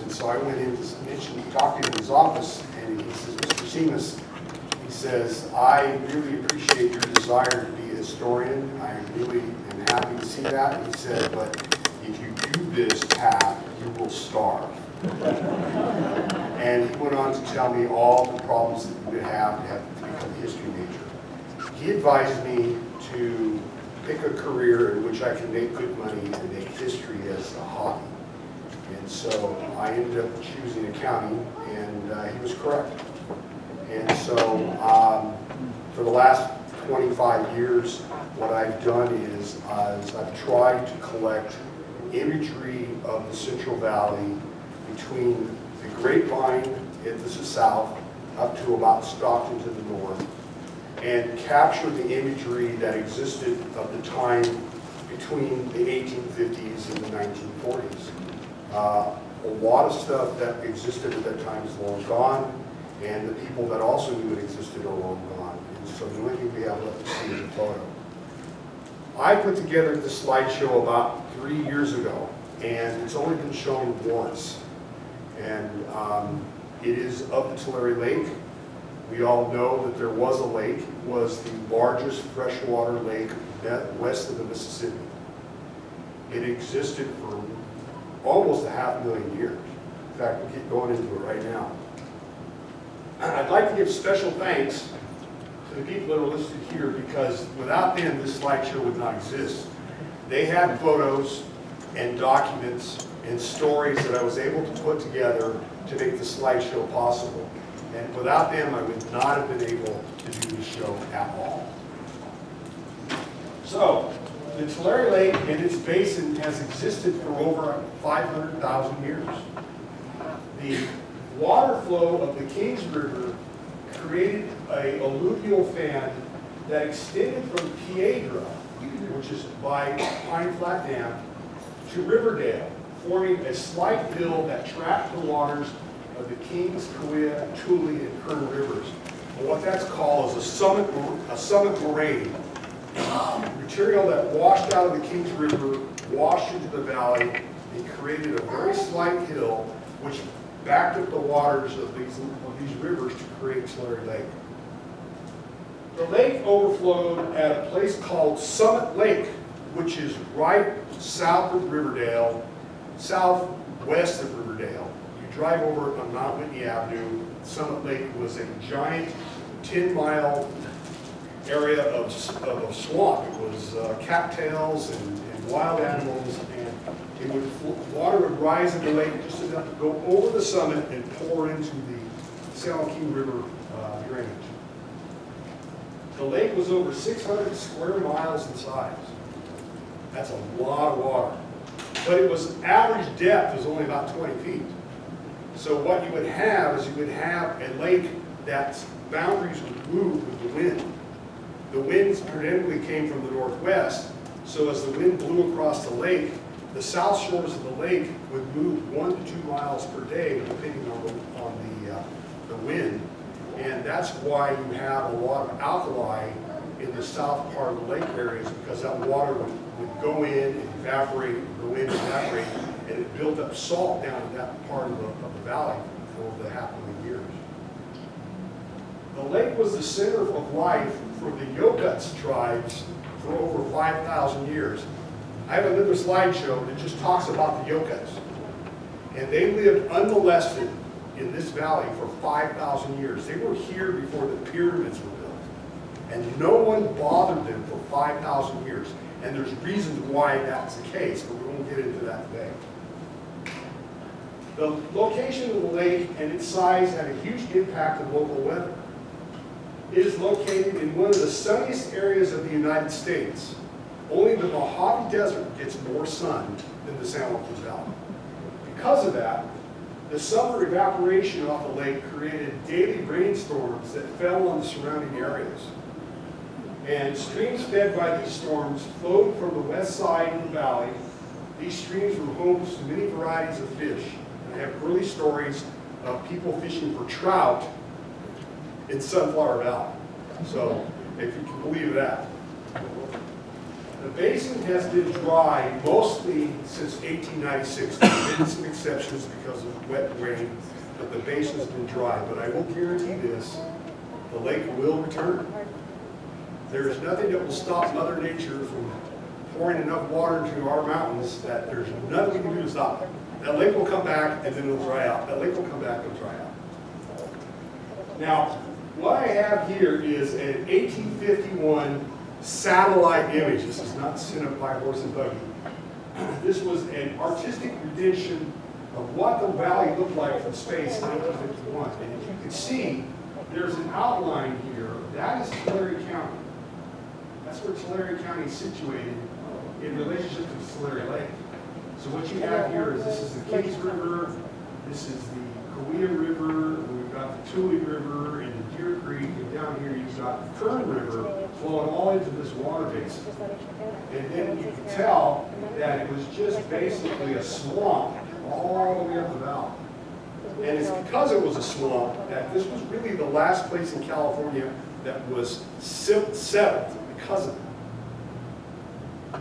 and so I went in to talk to him in his office, and he says, Mr. Semas, he says, I really appreciate your desire to be a historian. I really am happy to see that. He said, but if you do this path, you will starve. And he went on to tell me all the problems that you would have to become a history major. He advised me to pick a career in which I can make good money and make history as a hobby. And so I ended up choosing accounting, and he was correct. And so for the last 25 years, what I've done is I've tried to collect imagery of the Central Valley between the Grapevine, this is south, up to about Stockton to the north, and capture the imagery that existed of the time between the 1850s and the 1940s. A lot of stuff that existed at that time is long gone, and the people that also knew it existed are long gone. And so the only thing we have left to see is a photo. I put together this slideshow about 3 years ago, and it's only been shown once. And it is of the Tulare Lake. We all know that there was a lake. It was the largest freshwater lake west of the Mississippi. It existed for almost 500,000 years. In fact, we'll get going into it right now. I'd like to give special thanks to the people that are listed here, because without them, this slideshow would not exist. They had photos and documents and stories that I was able to put together to make the slideshow possible. And without them, I would not have been able to do the show at all. So, the Tulare Lake and its basin has existed for over 500,000 years. The water flow of the Kings River created an alluvial fan that extended from Piedra, which is by Pine Flat Dam, to Riverdale, forming a slight hill that trapped the waters of the Kings, Kaweah, Tule, and Kern rivers. And what that's called is a summit moraine. Material that washed out of the Kings River, washed into the valley, and created a very slight hill which backed up the waters of these rivers to create Tulare Lake. The lake overflowed at a place called Summit Lake, which is right south of Riverdale, southwest of Riverdale. You drive over on Mount Whitney Avenue. Summit Lake was a giant 10-mile area of swamp. It was cattails and wild animals, and water would rise in the lake just enough to go over the summit and pour into the San Joaquin River drainage. The lake was over 600 square miles in size. That's a lot of water. But it was average depth was only about 20 feet. So what you would have is you would have a lake that's boundaries would move with the wind. The winds predominantly came from the northwest, so as the wind blew across the lake, the south shores of the lake would move 1 to 2 miles per day, depending on the wind. And that's why you have a lot of alkali in the south part of the lake areas, because that water would go in and evaporate, go in and evaporate, and it built up salt down in that part of the valley for the 500,000 years. The lake was the center of life for the Yokuts tribes for over 5,000 years. I have another slideshow that just talks about the Yokuts. And they lived unmolested in this valley for 5,000 years. They were here before the pyramids were built. And no one bothered them for 5,000 years. And there's reasons why that's the case, but we won't get into that today. The location of the lake and its size had a huge impact on local weather. It is located in one of the sunniest areas of the United States. Only the Mojave Desert gets more sun than the San Joaquin Valley. Because of that, the summer evaporation off the lake created daily rainstorms that fell on the surrounding areas. And streams fed by these storms flowed from the west side of the valley. These streams were home to many varieties of fish. And I have early stories of people fishing for trout in Sunflower Valley. So, if you can believe that. The basin has been dry mostly since 1896. There have been some exceptions because of wet rain, but the basin has been dry. But I will guarantee this, the lake will return. There is nothing that will stop Mother Nature from pouring enough water into our mountains that there's nothing we can do to stop it. That lake will come back and then it'll dry out. That lake will come back and dry out. Now, what I have here is an 1851 satellite image. This is not sent up by horse and buggy. This was an artistic rendition of what the valley looked like from space in 1951. And as you can see, there's an outline here. That is Tulare County. That's where Tulare County is situated in relationship to Tulare Lake. So what you have here is this is the Kings River, this is the Kauai River, we've got the Tule River and the Deer Creek, and down here you've got the Kern River flowing all into this water basin. And then you can tell that it was just basically a swamp all the way up the valley. And it's because it was a swamp that this was really the last place in California that was settled because of it.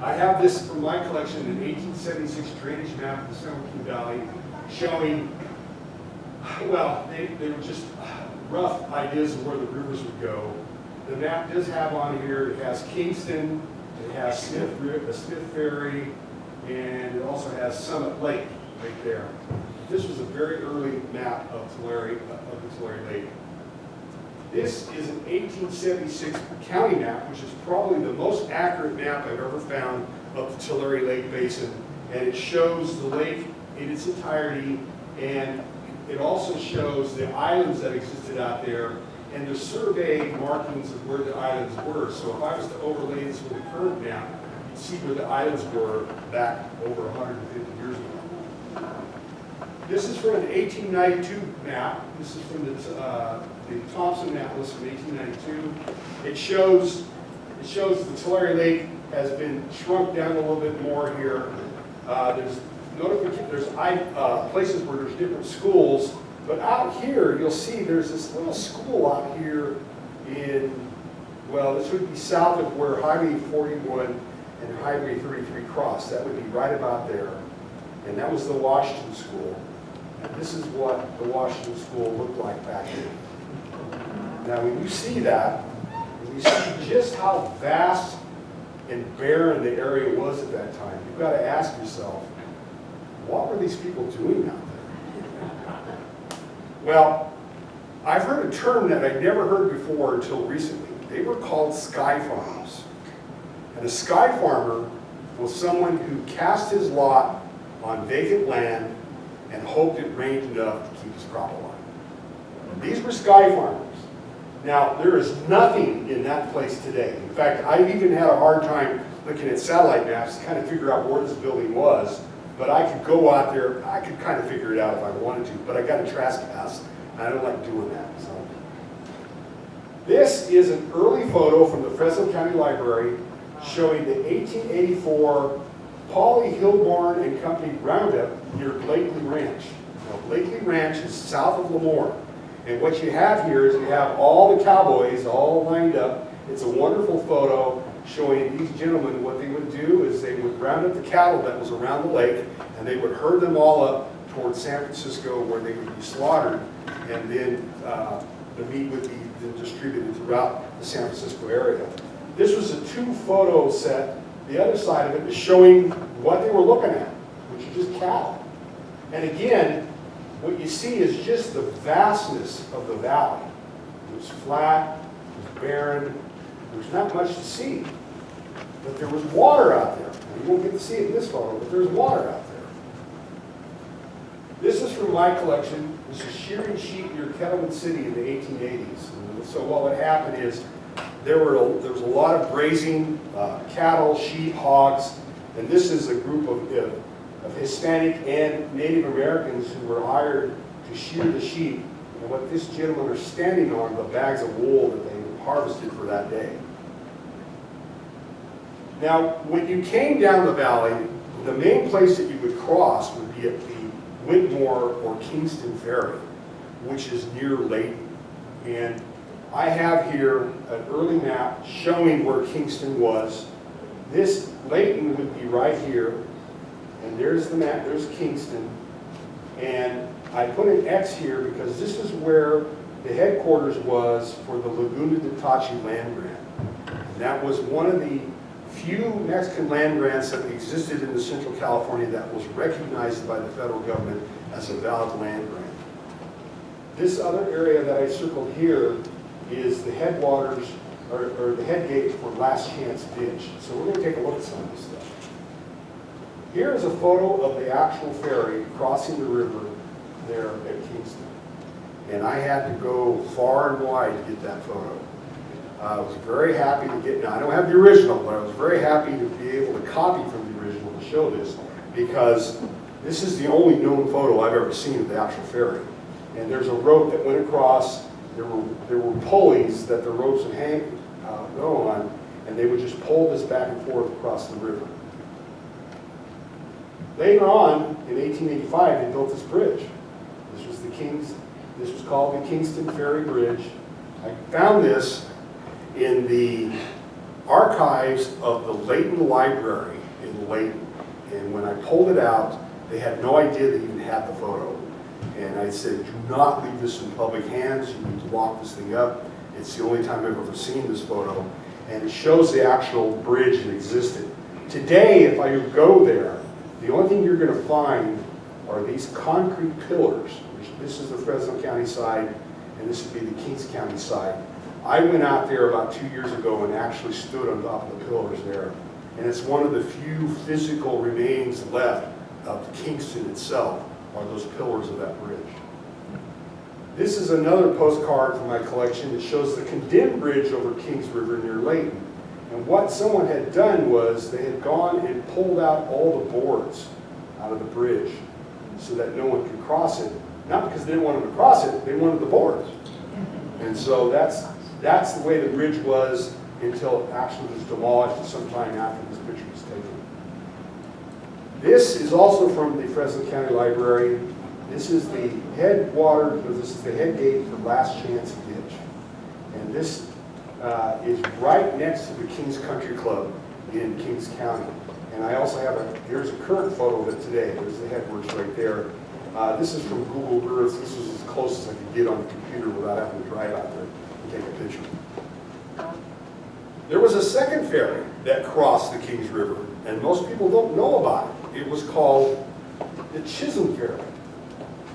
I have this from my collection, an 1876 drainage map of the Mcclure Valley showing, well, they were just rough ideas of where the rivers would go. The map does have on here, it has Kingston, it has Smith Ferry, and it also has Summit Lake right there. This was a very early map of the Tulare Lake. This is an 1876 county map, which is probably the most accurate map I've ever found of the Tulare Lake Basin. And it shows the lake in its entirety, and it also shows the islands that existed out there, and the survey markings of where the islands were. So if I was to overlay this with the current map, you'd see where the islands were back over 150 years ago. This is from an 1892 map. This is from the Thompson map list from 1892. It shows the Tulare Lake has been shrunk down a little bit more here. There's places where there's different schools, but out here you'll see there's this little school out here in, well, this would be south of where Highway 41 and Highway 33 cross. That would be right about there, and that was the Washington School. And this is what the Washington School looked like back then. Now, when you see that, when you see just how vast and barren the area was at that time, you've got to ask yourself, what were these people doing out there? Well, I've heard a term that I'd never heard before until recently. They were called sky farmers. And a sky farmer was someone who cast his lot on vacant land and hoped it rained enough to keep his crop alive. These were sky farmers. Now, there is nothing in that place today. In fact, I've even had a hard time looking at satellite maps to kind of figure out where this building was, but I could go out there, I could kind of figure it out if I wanted to, but I got a trespass, and I don't like doing that. So. This is an early photo from the Fresno County Library showing the 1884 Pauly Hilborn and Company Roundup near Blakely Ranch. Now, Blakely Ranch is south of Lemoore. And what you have here is you have all the cowboys all lined up. It's a wonderful photo showing these gentlemen. What they would do is they would round up the cattle that was around the lake, and they would herd them all up towards San Francisco where they would be slaughtered, and then the meat would be then distributed throughout the San Francisco area. This was a two-photo set. The other side of it is showing what they were looking at, which is just cattle. And again, what you see is just the vastness of the valley. It was flat, it was barren, there's not much to see. But there was water out there. Now, you won't get to see it in this photo, but there's water out there. This is from my collection. This is shearing sheep near Kettleman City in the 1880s. And so what would happen is there was a lot of grazing, cattle, sheep, hogs, and this is a group of Hispanic and Native Americans who were hired to shear the sheep. And what this gentleman are standing on are the bags of wool that they harvested for that day. Now, when you came down the valley, the main place that you would cross would be at the Whitmore or Kingston Ferry, which is near Layton. And I have here an early map showing where Kingston was. This Layton would be right here, and there's the map, there's Kingston. And I put an X here because this is where the headquarters was for the Laguna de Tachi land grant. And that was one of the few Mexican land grants that existed in the Central California that was recognized by the federal government as a valid land grant. This other area that I circled here is the headwaters, or the head gate for Last Chance Ditch. So we're going to take a look at some of this stuff. Here is a photo of the actual ferry crossing the river there at Kingston. And I had to go far and wide to get that photo. I was very happy to get, now I don't have the original, but I was very happy to be able to copy from the original to show this, because this is the only known photo I've ever seen of the actual ferry. And there's a rope that went across, there were pulleys that the ropes would go on, and they would just pull this back and forth across the river. Later on, in 1885, they built this bridge. This was called the Kingston Ferry Bridge. I found this in the archives of the Layton Library in Layton. And when I pulled it out, they had no idea they even had the photo. And I said, do not leave this in public hands. You need to lock this thing up. It's the only time I've ever seen this photo. And it shows the actual bridge that existed. Today, if I go there, the only thing you're going to find are these concrete pillars. This is the Fresno County side, and this would be the Kings County side. I went out there about 2 years ago and actually stood on top of the pillars there. And it's one of the few physical remains left of Kingston itself, are those pillars of that bridge. This is another postcard from my collection that shows the condemned bridge over Kings River near Layton. And what someone had done was they had gone and pulled out all the boards out of the bridge so that no one could cross it. Not because they didn't want them to cross it, they wanted the boards. And so that's the way the bridge was until it actually was demolished sometime after this picture was taken. This is also from the Fresno County Library. This is the this is the head gate for Last Chance Ditch. And this is right next to the Kings Country Club in Kings County. And I also have here's a current photo of it today. There's the headworks right there. This is from Google Earth. This is as close as I could get on the computer without having to drive out there and take a picture. There was a second ferry that crossed the Kings River, and most people don't know about it. It was called the Chisholm Ferry.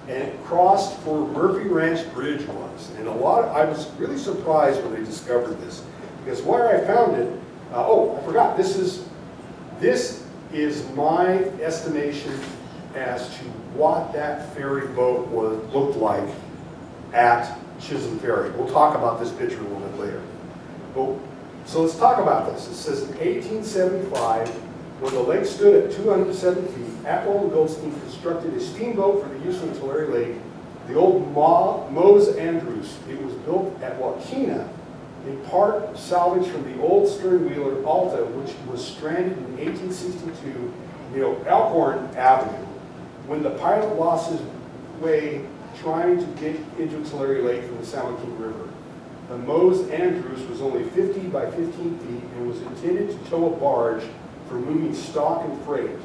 And it crossed where Murphy Ranch Bridge was. And I was really surprised when they discovered this, because where I found it, I forgot, this is my estimation as to what that ferry boat looked like at Chisholm Ferry. We'll talk about this picture a little bit later. So let's talk about this. It says in 1875, when the lake stood at 207 feet, Atwell and Goldstein constructed a steamboat for the use of the Tulare Lake, the old Mose Andrews. It was built at Wachuma, in part salvaged from the old stern-wheeler Alta, which was stranded in 1862 near Elkhorn Avenue, when the pilot lost his way trying to get into Tulare Lake from the San Joaquin River. The Mose Andrews was only 50 by 15 feet and was intended to tow a barge for moving stock and freight.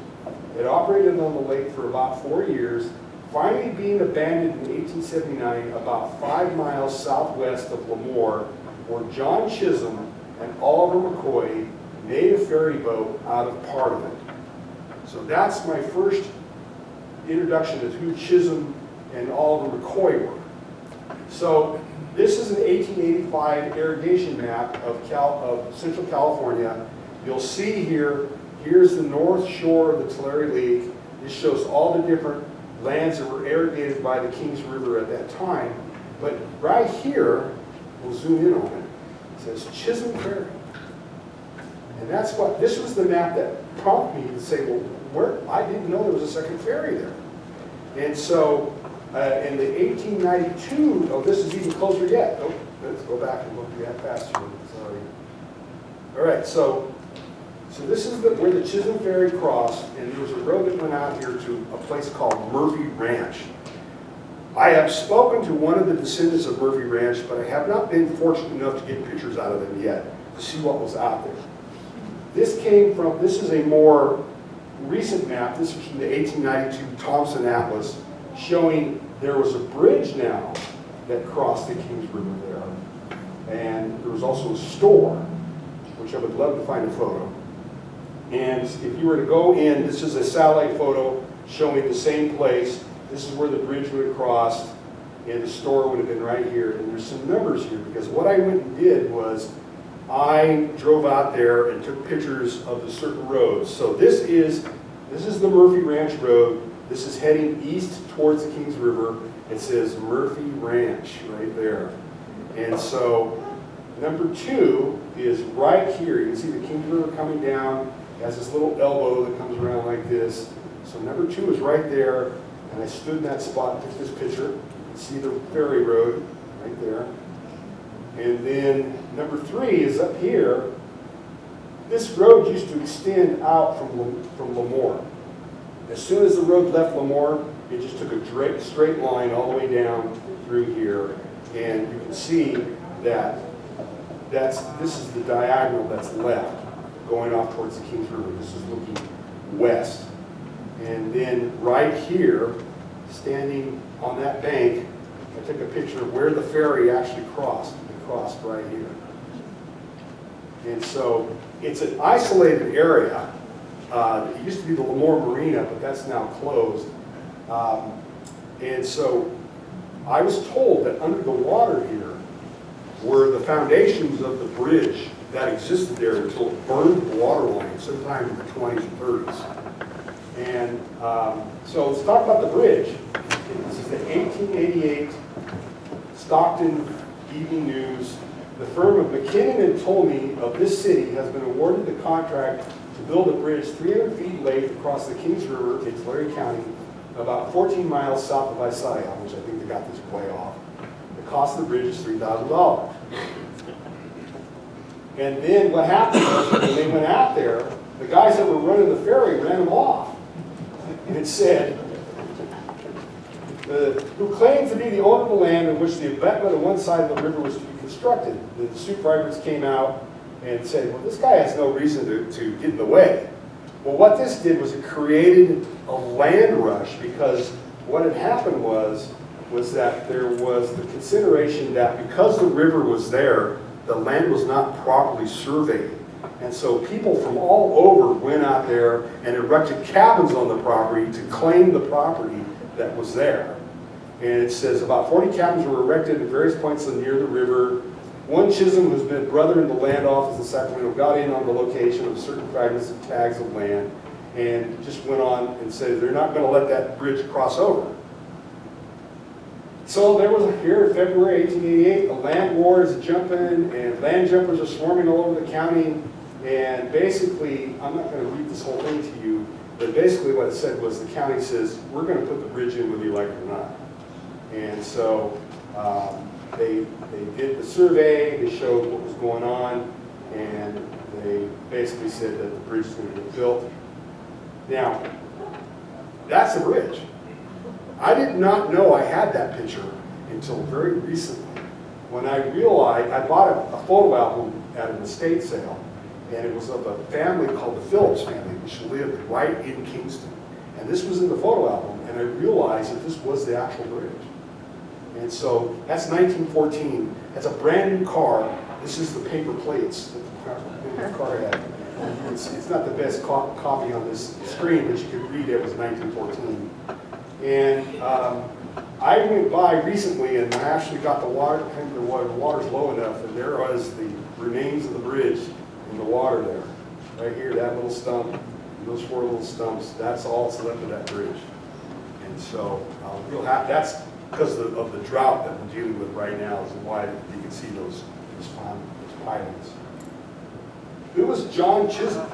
It operated on the lake for about 4 years, finally being abandoned in 1879 about 5 miles southwest of Lemoore, where John Chisholm and Oliver McCoy made a ferry boat out of part of it. So that's my first introduction to who Chisholm and Oliver McCoy were. So this is an 1885 irrigation map of Central California. You'll see here's the north shore of the Tulare Lake. This shows all the different lands that were irrigated by the Kings River at that time. But right here, we'll zoom in on it. It says Chisholm Ferry. And this was the map that prompted me to say, well, I didn't know there was a second ferry there. And so in the 1892, this is even closer yet. Let's go back and look at faster. Sorry. All right, so this is where the Chisholm Ferry crossed, and there was a road that went out here to a place called Murphy Ranch. I have spoken to one of the descendants of Murphy Ranch, but I have not been fortunate enough to get pictures out of them yet to see what was out there. This came from, this is a more recent map. This is from the 1892 Thompson Atlas, showing there was a bridge now that crossed the Kings River there. And there was also a store, which I would love to find a photo. And if you were to go in, this is a satellite photo showing the same place. This is where the bridge would have crossed, and the store would have been right here. And there's some numbers here, because what I went and did was I drove out there and took pictures of the certain roads. So this is the Murphy Ranch Road. This is heading east towards the Kings River. It says Murphy Ranch right there. And so number 2 is right here. You can see the Kings River coming down. It has this little elbow that comes around like this. So number 2 is right there. And I stood in that spot and took this picture. You can see the Ferry Road right there. And then number 3 is up here. This road used to extend out from Lemoore. As soon as the road left Lemoore, it just took a straight line all the way down through here. And you can see that this is the diagonal that's left going off towards the Kings River. This is looking west. And then right here, standing on that bank, I took a picture of where the ferry actually crossed. It crossed right here. And so it's an isolated area. It used to be the Lemoore Marina, but that's now closed. And so I was told that under the water here were the foundations of the bridge that existed there until it burned the water line sometime in the 20s and 30s. And so let's talk about the bridge. This is the 1888 Stockton Evening News. The firm of McKinnon and Tolmie of this city has been awarded the contract to build a bridge 300 feet length across the Kings River in Tulare County, about 14 miles south of Isaiah, which I think they got this way off. The cost of the bridge is $3,000. And then what happened was when they went out there, the guys that were running the ferry ran them off. And it said, who claims to be the owner of the land in which the abutment on one side of the river was to be constructed. The supervisors came out and said, well, this guy has no reason to get in the way. Well, what this did was it created a land rush, because what had happened was that there was the consideration that because the river was there, the land was not properly surveyed. And so people from all over went out there and erected cabins on the property to claim the property that was there. And it says about 40 cabins were erected at various points near the river. One Chisholm, who's been brother in the land office in Sacramento, got in on the location of certain fragments and tags of land and just went on and said they're not going to let that bridge cross over. So there was here in February 1888, the land war is jumping and land jumpers are swarming all over the county. And basically, I'm not going to read this whole thing to you, but basically what it said was the county says, we're going to put the bridge in whether you like it or not. And so they did the survey, they showed what was going on, and they basically said that the bridge is going to get built. Now, that's the bridge. I did not know I had that picture until very recently, when I realized, I bought a photo album at an estate sale, and it was of a family called the Phillips family, which lived right in Kingston. And this was in the photo album, and I realized that this was the actual bridge. And so that's 1914. That's a brand new car. This is the paper plates that the car had. It's not the best copy on this screen, but you could read it was 1914. And I went by recently, and I actually got the water. I think the water's low enough, and there was the remains of the bridge in the water there. Right here, that little stump, and those 4 little stumps, that's all that's left of that bridge. And so real happy. That's because of the drought that we're dealing with right now is why you can see those pilings. Who was John Chisholm?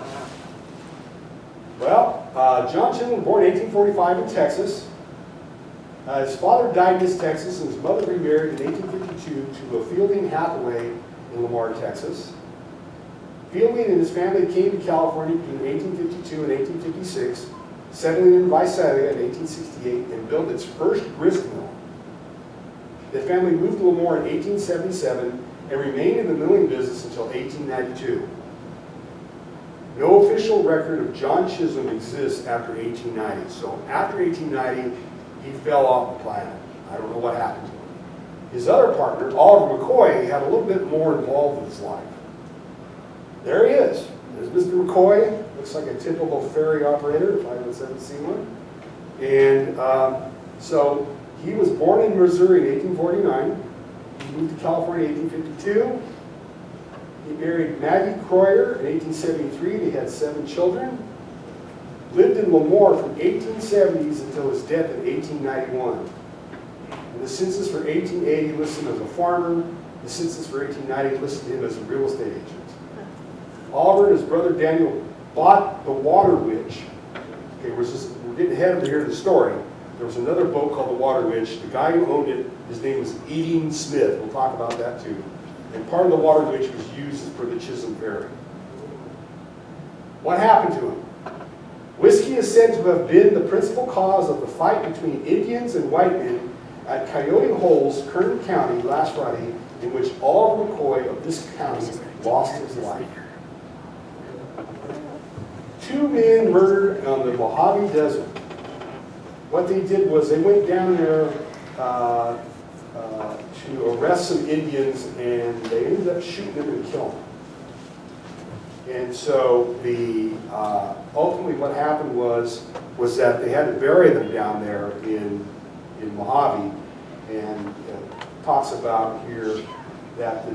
Well, John Chisholm was born in 1845 in Texas. His father died in East Texas, and his mother remarried in 1852 to a Fielding Hathaway in Lamar, Texas. Fielding and his family came to California between 1852 and 1856, settling in Visalia in 1868, and built its first grist mill. The family moved to Lemoore in 1877 and remained in the milling business until 1892. No official record of John Chisholm exists after 1890. So after 1890, he fell off the planet. I don't know what happened to him. His other partner, Oliver McCoy, had a little bit more involved with his life. There he is. There's Mr. McCoy. Looks like a typical ferry operator, if I haven't seen one. And so he was born in Missouri in 1849. He moved to California in 1852. He married Maggie Croyer in 1873. They had 7 children. Lived in Lemoore from 1870s until his death in 1891. And the census for 1880 lists him as a farmer. The census for 1890 listed him as a real estate agent. Oliver and his brother Daniel bought the Water Witch. Okay, we're getting ahead of here in the story. There was another boat called the Water Witch. The guy who owned it, his name was Eating Smith. We'll talk about that too. And part of the Water Witch was used for the Chisholm Ferry. What happened to him? Whiskey is said to have been the principal cause of the fight between Indians and white men at Coyote Holes, Kern County, last Friday, in which Oliver McCoy of this county lost his life. 2 men murdered on the Mojave Desert. What they did was they went down there to arrest some Indians, and they ended up shooting them and killing them. And so ultimately what happened was that they had to bury them down there in Mojave, and it talks about here that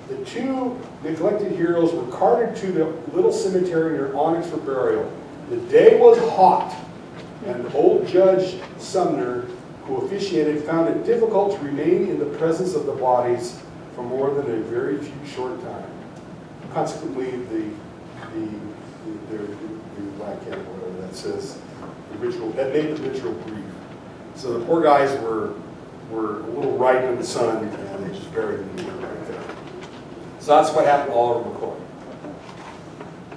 the 2 neglected heroes were carted to the little cemetery near Onyx for burial. The day was hot, and old Judge Sumner, who officiated, found it difficult to remain in the presence of the bodies for more than a very few short time. Consequently, the black cat, whatever that says, the ritual, that made the ritual brief. So the poor guys were a little ripe in the sun, and they just buried them right there. So that's what happened to Oliver McCoy.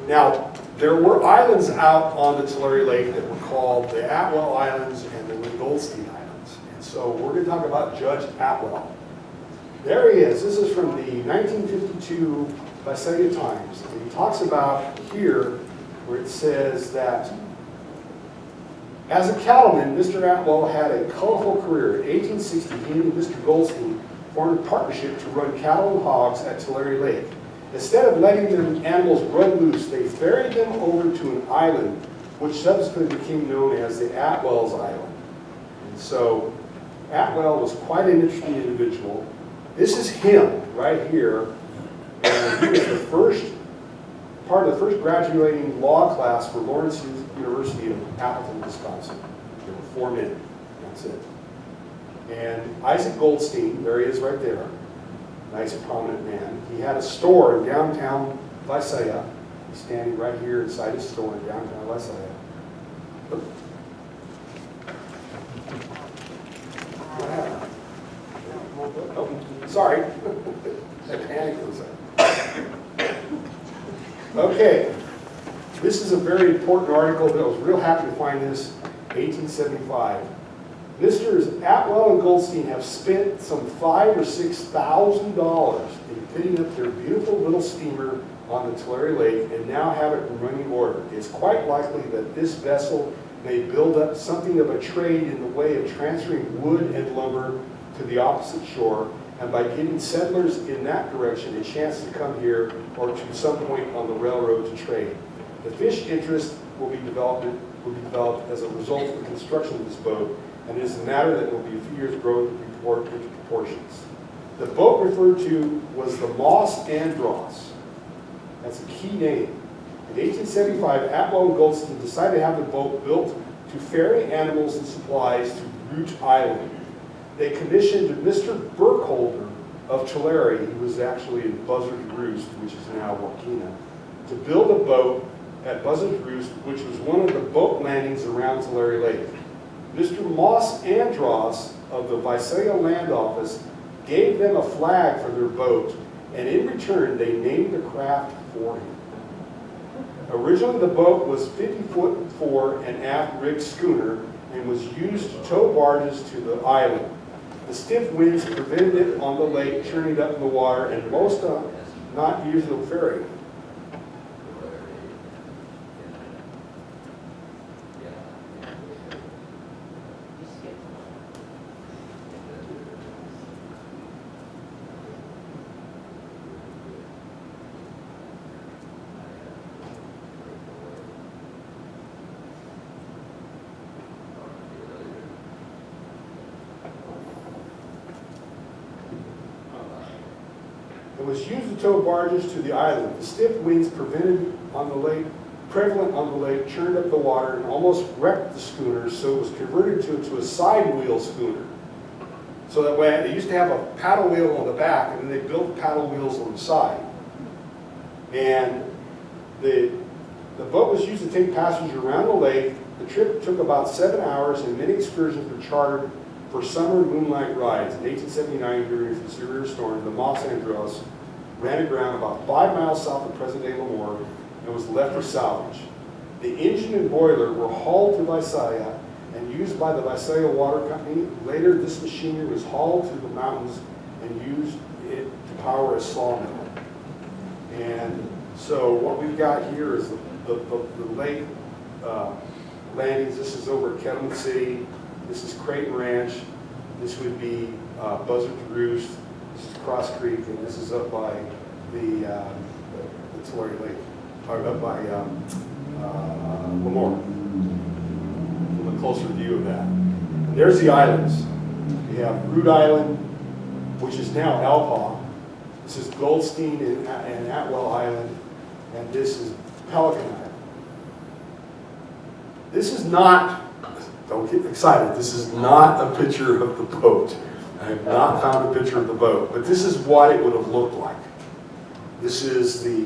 Now, there were islands out on the Tulare Lake that were called the Atwell Islands and the Goldstein Islands. And so we're going to talk about Judge Atwell. There he is. This is from the 1952 Visalia Times. And he talks about here where it says that as a cattleman, Mr. Atwell had a colorful career. In 1860, he and Mr. Goldstein formed a partnership to run cattle and hogs at Tulare Lake. Instead of letting the animals run loose, they ferried them over to an island, which subsequently became known as the Atwell's Island. And so Atwell was quite an interesting individual. This is him right here, and he was the first part of the first graduating law class for Lawrence University of Appleton, Wisconsin. There were 4 men. That's it. And Isaac Goldstein, there he is right there. Nice prominent man. He had a store in downtown Visalia. He's standing right here inside his store in downtown Visalia. What happened? Oh, sorry. I panicked for a second. Okay. This is a very important article. I was real happy to find this. 1875. Misters Atwell and Goldstein have spent some $5,000 or $6,000 in fitting up their beautiful little steamer on the Tulare Lake and now have it in running order. It's quite likely that this vessel may build up something of a trade in the way of transferring wood and lumber to the opposite shore, and by giving settlers in that direction a chance to come here or to some point on the railroad to trade. The fish interest will be developed as a result of the construction of this boat, and it is a matter that will be a few years grow into proportions. The boat referred to was the Moss Andros. That's a key name. In 1875, Atwell and Goldstein decided to have the boat built to ferry animals and supplies to Root Island. They commissioned Mr. Burkholder of Tulare, he was actually in Buzzard Roost, which is now Wachuma, to build a boat at Buzzard Roost, which was one of the boat landings around Tulare Lake. Mr. Moss Andros of the Visalia Land Office gave them a flag for their boat, and in return they named the craft for him. Originally the boat was 50-foot fore and aft rigged schooner and was used to tow barges to the island. The stiff winds prevented it on the lake, churning up in the water, and most not using the ferry. It was used to tow barges to the island. The stiff winds prevented on the lake, prevalent on the lake, churned up the water and almost wrecked the schooner, so it was converted to a side wheel schooner. So that way, they used to have a paddle wheel on the back, and then they built paddle wheels on the side. And the boat was used to take passengers around the lake. The trip took about 7 hours, and many excursions were chartered for summer moonlight rides. In 1879, during a severe storm, the Los Angeles ran aground about 5 miles south of present-day Lemoore and was left for salvage. The engine and boiler were hauled to Visalia and used by the Visalia Water Company. Later, this machinery was hauled to the mountains and used it to power a sawmill. And so what we've got here is the lake landings. This is over at Kettleman City. This is Creighton Ranch. This would be Buzzard to Roost. This is Cross Creek, and this is up by the Tulare Lake, or up by Lemoore. A closer view of that. And there's the islands. We have Root Island, which is now Alpaw. This is Goldstein and Atwell Island, and this is Pelican Island. This is not, don't get excited, this is not a picture of the boat. I have not found a picture of the boat, but this is what it would have looked like. This is the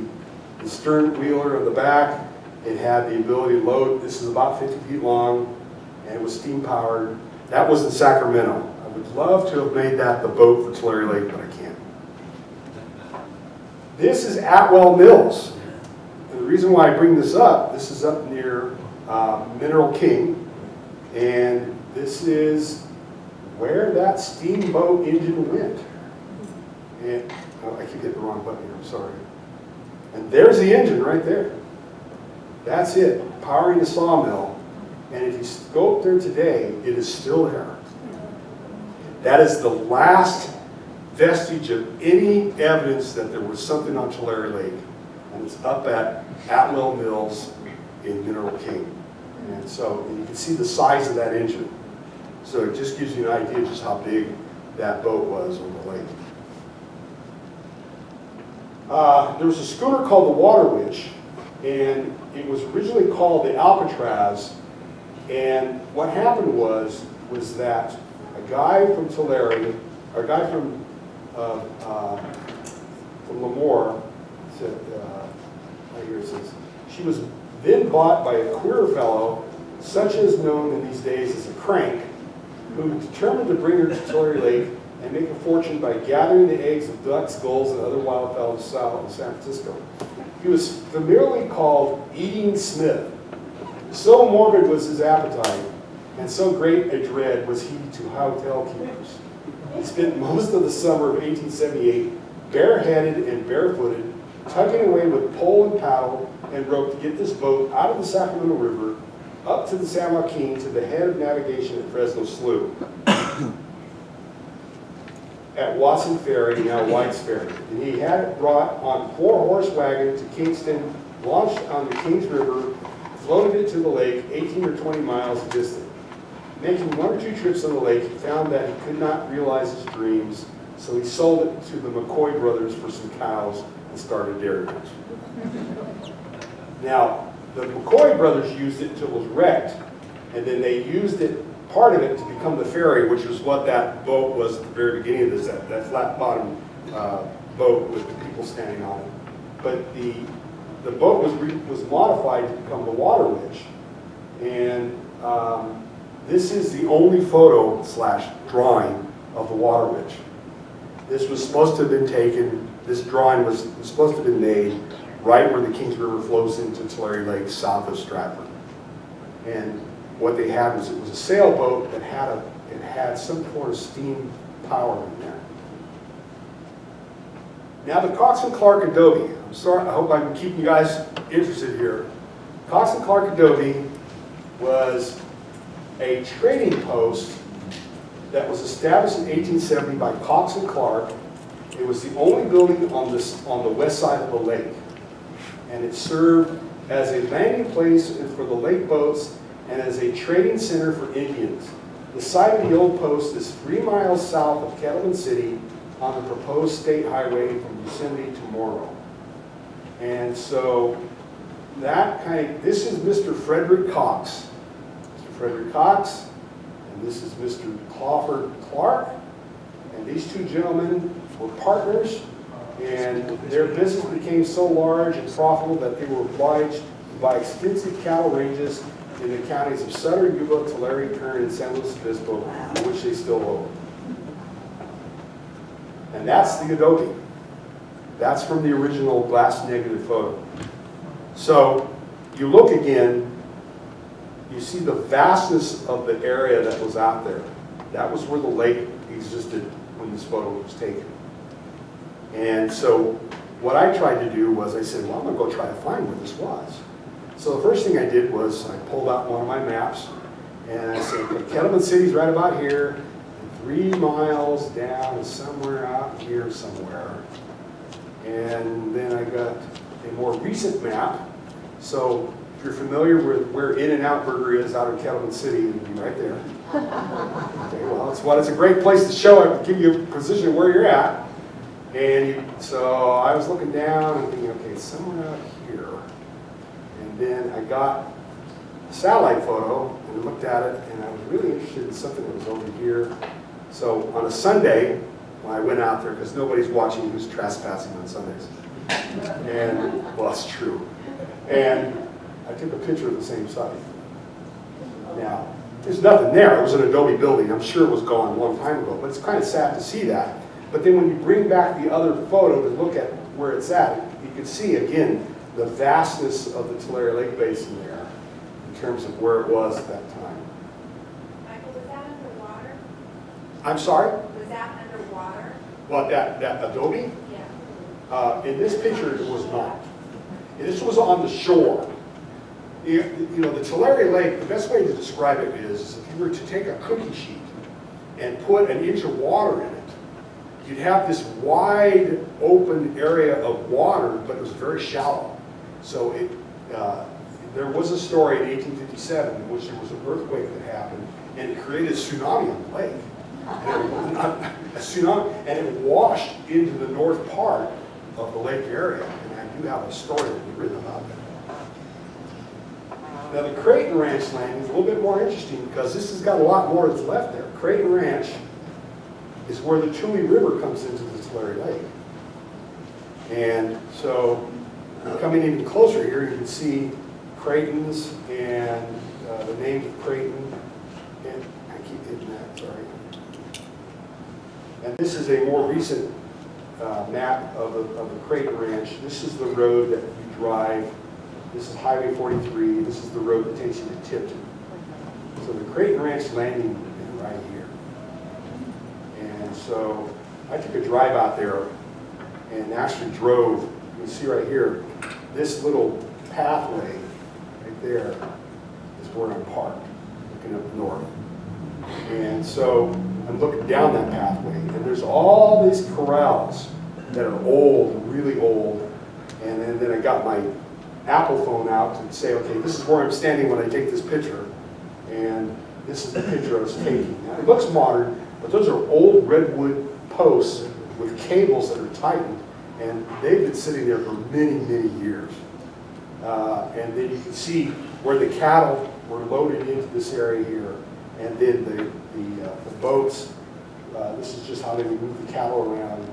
stern wheeler on the back. It had the ability to load. This is about 50 feet long, and it was steam powered. That was in Sacramento. I would love to have made that the boat for Tulare Lake, but I can't. This is Atwell Mills. And the reason why I bring this is up near Mineral King, and this is where that steamboat engine went. And I keep hitting the wrong button here, I'm sorry. And there's the engine right there. That's it, powering the sawmill. And if you go up there today, it is still there. That is the last vestige of any evidence that there was something on Tulare Lake. And it's up at Atwell Mills in Mineral King. And so and you can see the size of that engine. So it just gives you an idea just how big that boat was on the lake. There was a schooner called the Water Witch, and it was originally called the Alcatraz. And what happened was that a guy from Tulare, or a guy from Lemoore, said, here it says, she was then bought by a queer fellow, such as known in these days as a crank, who determined to bring her to Tulare Lake and make a fortune by gathering the eggs of ducks, gulls, and other wildfowl south in San Francisco. He was familiarly called Eating Smith. So morbid was his appetite, and so great a dread was he to hotel keepers. He spent most of the summer of 1878 bareheaded and barefooted, tugging away with pole and paddle and rope to get this boat out of the Sacramento River, up to the San Joaquin, to the head of navigation at Fresno Slough, at Watson Ferry, now White's Ferry. And he had it brought on 4-horse wagon to Kingston, launched on the Kings River, floated it to the lake, 18 or 20 miles distant. Making 1 or 2 trips on the lake, he found that he could not realize his dreams, so he sold it to the McCoy brothers for some cows and started a dairy ranch. Now, the McCoy brothers used it until it was wrecked, and then they used it, part of it, to become the ferry, which was what that boat was at the very beginning of this, that flat bottom boat with the people standing on it. But the boat was modified to become the Water Witch, and this is the only photo / drawing of the Water Witch. This was supposed to have been taken, this drawing was supposed to have been made right where the Kings River flows into Tulare Lake, south of Stratford. And what they had was, it was a sailboat that had some sort of steam power in there. Now the Coxon Clark Adobe. I'm sorry, I hope I'm keeping you guys interested here. Coxon Clark Adobe was a trading post that was established in 1870 by Coxon Clark. It was the only building on the west side of the lake. And it served as a landing place for the lake boats and as a trading center for Indians. The site of the old post is 3 miles south of Kettleman City on the proposed state highway from Yosemite to Morrow. And so this is Mr. Frederick Cox. Mr. Frederick Cox, and this is Mr. Clawford Clark. And these two gentlemen were partners, and their business became so large and profitable that they were obliged to buy extensive cattle ranges in the counties of Sutter, Yuba, Tulare, Kern, and San Luis Obispo, which they still own. And that's the Adobe. That's from the original glass negative photo. So you look again, you see the vastness of the area that was out there. That was where the lake existed when this photo was taken. And so what I tried to do was I said, well, I'm going to go try to find where this was. So the first thing I did was I pulled out one of my maps and I said, okay, Kettleman City's right about here, and 3 miles down is somewhere out here somewhere. And then I got a more recent map. So if you're familiar with where In-N-Out Burger is out in Kettleman City, it would be right there. Okay, well, it's a great place to show it, give you a position where you're at. And so I was looking down and thinking, okay, it's somewhere out here. And then I got a satellite photo and looked at it, and I was really interested in something that was over here. So on a Sunday, when I went out there, because nobody's watching who's trespassing on Sundays. And, well, it's true. And I took a picture of the same site. Now, there's nothing there. It was an Adobe building. I'm sure it was gone a long time ago, but it's kind of sad to see that. But then when you bring back the other photo to look at where it's at, you can see, again, the vastness of the Tulare Lake Basin there in terms of where it was at that time. Michael, was that underwater? I'm sorry? Was that underwater? What, that Adobe? Yeah. In this picture, it was not. This was on the shore. You know, the Tulare Lake, the best way to describe it is if you were to take a cookie sheet and put an inch of water in it, you'd have this wide open area of water, but it was very shallow. So there was a story in 1857 in which there was an earthquake that happened, and it created a tsunami on the lake. And it washed into the north part of the lake area. And I do have a story that we've written about that. Now the Creighton Ranch land is a little bit more interesting because this has got a lot more that's left there. Creighton Ranch is where the Tulare River comes into the Tulare Lake. And so coming even closer here, you can see Creighton's and the name of Creighton. And I keep hitting that, sorry. And this is a more recent map of the Creighton Ranch. This is the road that you drive. This is Highway 43. This is the road that takes you to Tipton. So the Creighton Ranch landing is right here. And so I took a drive out there and actually drove. You can see right here, this little pathway right there is where I'm parked, looking up north. And so I'm looking down that pathway, and there's all these corrals that are old, really old. And then I got my Apple phone out to say, okay, this is where I'm standing when I take this picture. And this is the picture I was taking. Now, it looks modern, but those are old redwood posts with cables that are tightened. And they've been sitting there for many, many years. And then you can see where the cattle were loaded into this area here. And then the boats, this is just how they would move the cattle around.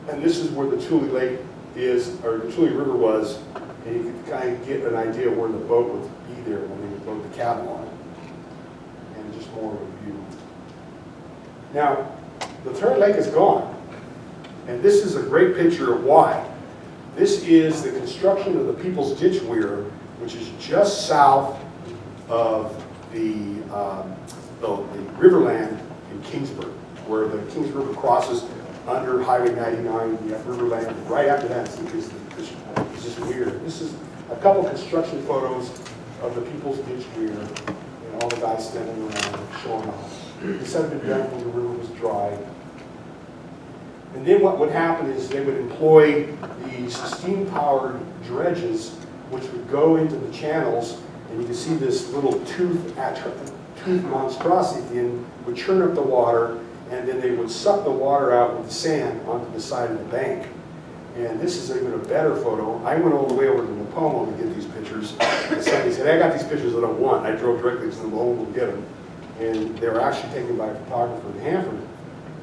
And this is where the Tulare Lake is, or the Tulare River was, and you could kind of get an idea of where the boat would be there when they would load the cattle on it. And just more of a view. Now, the Tulare Lake is gone. And this is a great picture of why. This is the construction of the People's Ditch Weir, which is just south of the Riverland in Kingsburg. where the Kings River crosses under Highway 99, you have Riverland, right after that, it's just weird. This is a couple construction photos of the People's Ditch Weir, and all the guys standing around showing off. This had been done when the river was dry. And then what would happen is they would employ these steam-powered dredges, which would go into the channels, and you can see this little tooth monstrosity at the end would churn up the water, and then they would suck the water out with the sand onto the side of the bank. And this is even a better photo. I went all the way over to Napomo to get these pictures. And somebody said, I got these pictures that I want. I drove directly to Napomo to get them. And they were actually taken by a photographer in Hanford.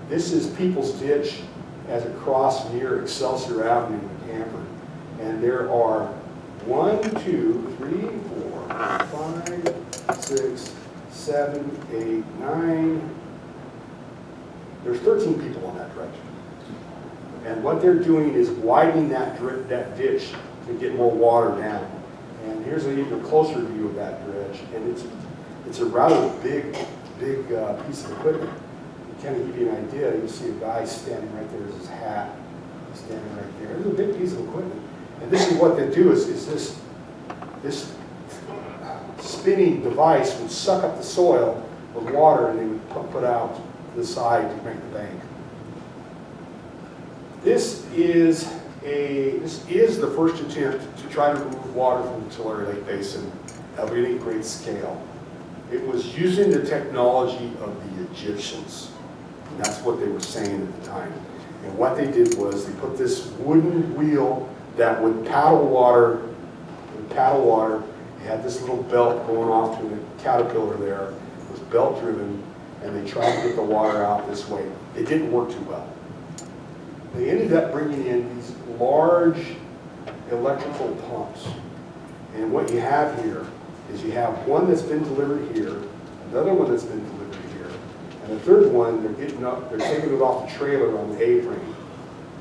This is People's Ditch as it crossed near Excelsior Avenue in Hanford. And there are 1, 2, 3, 4, 5, 6, 7, 8, 9. There's 13 people on that dredge. And what they're doing is widening that ditch to get more water down. And here's an even closer view of that dredge. And it's a rather big piece of equipment. To kind of give you an idea, you see a guy standing right there with his hat. He's standing right there. It's a big piece of equipment. And this is what they do is this spinning device would suck up the soil with water, and they would pump it out to the side to make the bank. This is the first attempt to try to remove water from the Tulare Lake Basin at any great scale. It was using the technology of the Egyptians. And that's what they were saying at the time. And what they did was they put this wooden wheel that would paddle water. It had this little belt going off to a caterpillar there. It was belt driven, and they tried to get the water out this way. It didn't work too well. They ended up bringing in these large electrical pumps. And what you have here is you have one that's been delivered here, another one that's been delivered here, and the third one, they're taking it off the trailer on the A-frame.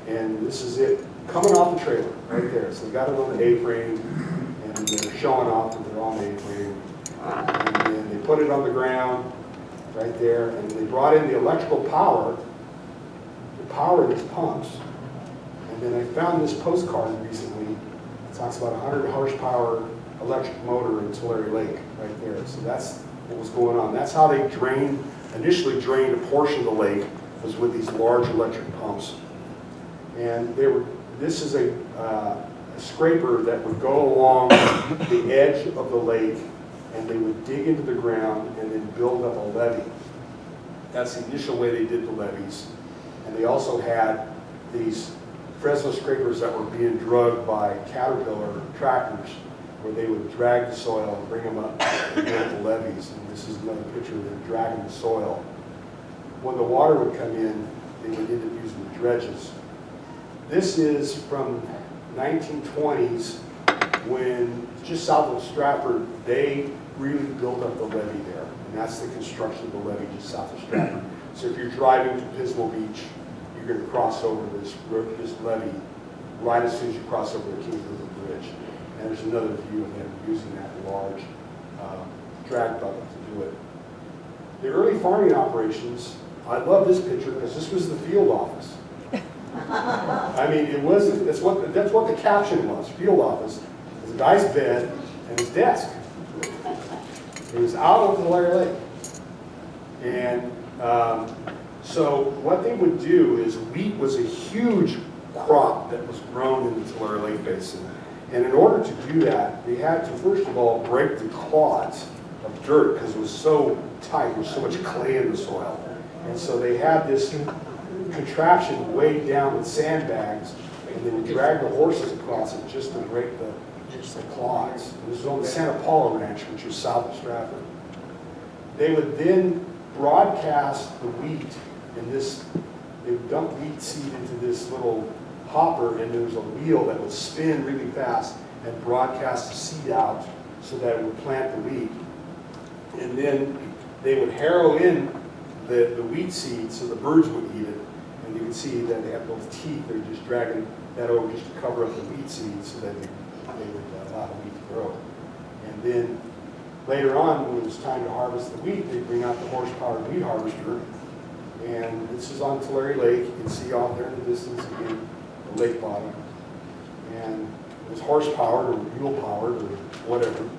And this is it, coming off the trailer, right there. So they got it on the A-frame, and they're showing off that they're on the A-frame. And then they put it on the ground, right there, and they brought in the electrical power to power these pumps. And then I found this postcard recently. It talks about 100 horsepower electric motor in Tulare Lake, right there. So that's what was going on. That's how they initially drained a portion of the lake, was with these large electric pumps. And this is a scraper that would go along the edge of the lake, and they would dig into the ground and then build up a levee. That's the initial way they did the levees. And they also had these Fresno scrapers that were being drugged by Caterpillar tractors, where they would drag the soil and bring them up and build the levees. And this is another picture of them dragging the soil. When the water would come in, they would end up using the dredges. This is from 1920s, when just south of Stratford, they really built up the levee there. And that's the construction of the levee just south of Stratford. So if you're driving to Pismo Beach, you're going to cross over this levee right as soon as you cross over the Kings River Bridge. And there's another view of them using that large drag bucket to do it. The early farming operations, I love this picture because this was the field office. I mean, it wasn't, that's what the caption was, field office. It was a guy's bed and his desk. It was out on Tulare Lake. And so what they would do is, wheat was a huge crop that was grown in the Tulare Lake Basin. And in order to do that, they had to, first of all, break the clods of dirt because it was so tight, there was so much clay in the soil. And so they had this contraption weighed down with sandbags, and they would drag the horses across it just to break the clods. This was on the Santa Paula Ranch, which was south of Stratford. They would then broadcast the wheat in this, they would dump wheat seed into this little hopper, and there was a wheel that would spin really fast and broadcast the seed out so that it would plant the wheat. And then they would harrow in the wheat seed so the birds would eat it. And you can see that they have those teeth, they're just dragging that over just to cover up the wheat seed so that they would allow the wheat to grow. And then later on, when it was time to harvest the wheat, they'd bring out the horse-powered wheat harvester, And this is on Tulare Lake. You can see off there in the distance again, the lake bottom. And it was horse-powered or mule-powered or whatever.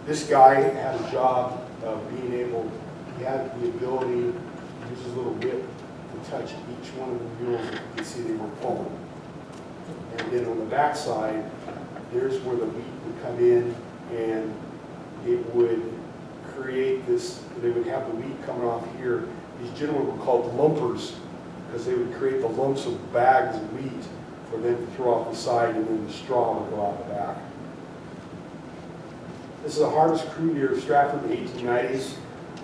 This guy had a job of being able, he had the ability to use his little whip to touch each one of the mules. You can see they were pulling. And then on the backside, there's where the wheat would come in, and it would create this, they would have the wheat coming off here. These gentlemen were called lumpers, because they would create the lumps of bags of wheat for them to throw off the side, and then the straw would go out the back. This is a harvest crew near Stratford in the 1890s.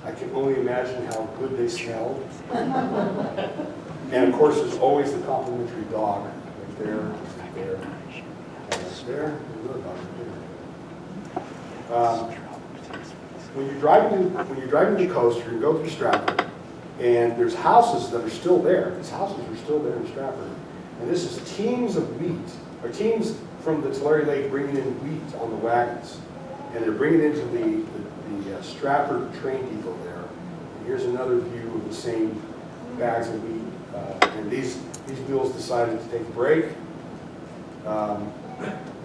I can only imagine how good they smelled. And of course, there's always the complimentary dog right there, right there, and right there, and another dog right there. When you're driving the coast, you're going to go through Stratford, and there's houses that are still there. These houses are still there in Stratford. And this is teams of wheat, or teams from the Tulare Lake bringing in wheat on the wagons. And they're bringing it into the Stratford train depot there. And here's another view of the same bags of wheat. And these mules decided to take a break. And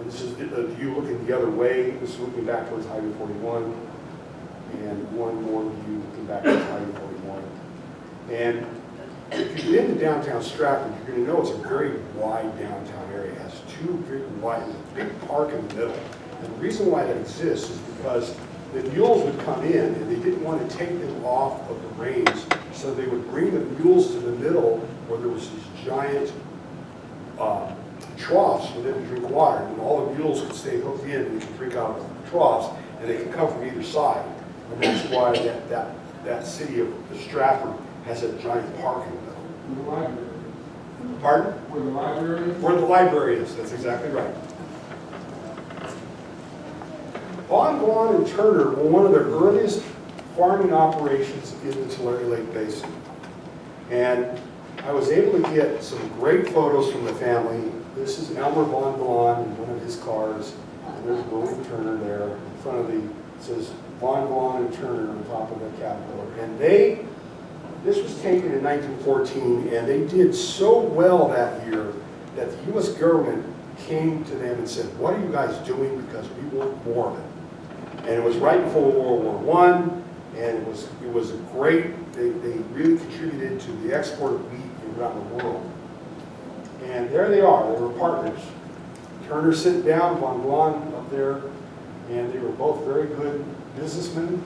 this is a view looking the other way. This is looking back towards Highway 41. And one more view looking back towards Highway 41. And if you've been to downtown Stratford, you're going to know it's a very wide downtown area. It has two very wide, a big park in the middle. And the reason why that exists is because the mules would come in and they didn't want to take them off of the reins, so they would bring the mules to the middle where there was these giant troughs for them to drink water, and all the mules could stay hooked in and they could drink out of the troughs, and they could come from either side. And that's why that city of Stratford has a giant park in the middle. The library. Pardon? Where the library is? Where the library is, that's exactly right. Von and Turner were one of the earliest farming operations in the Tulare Lake Basin. And I was able to get some great photos from the family. This is Elmer Von Blon in one of his cars. And there's William Turner there in front of it says Von and Turner on top of the Caterpillar. And this was taken in 1914, and they did so well that year that the U.S. government came to them and said, what are you guys doing? Because we want more of it. And it was right before World War I, and it was a great, they really contributed to the export of wheat around the world. And there they are, they were partners. Turner sat down, Von Blon up there, and they were both very good businessmen.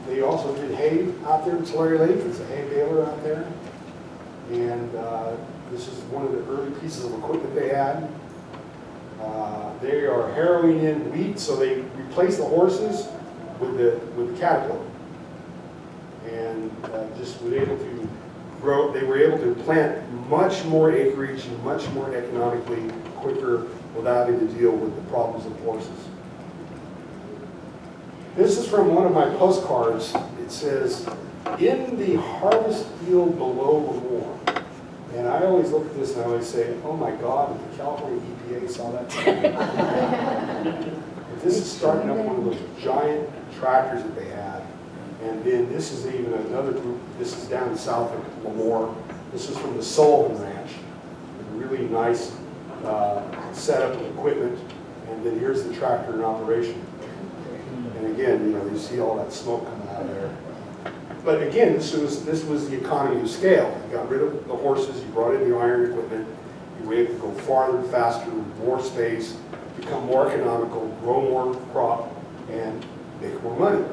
They also did hay out there in Tulare Lake. There's a hay baler out there. And this is one of the early pieces of equipment they had. They are harrowing in wheat, so they replaced the horses with the Caterpillar. And just were able to grow, they were able to plant much more acreage and much more economically quicker without having to deal with the problems of horses. This is from one of my postcards. It says, in the harvest field below the war. And I always look at this and I always say, oh my God, if the California EPA saw that. If this is starting up one of those giant tractors that they had. And then this is even another group. This is down south of Lemoore. This is from the Sullivan Ranch. A really nice setup of equipment. And then here's the tractor in operation. And again, you see all that smoke coming out of there. But again, this was the economy of scale. You got rid of the horses, you brought in the iron equipment, you were able to go farther, faster, with more space, become more economical, grow more crop, and make more money.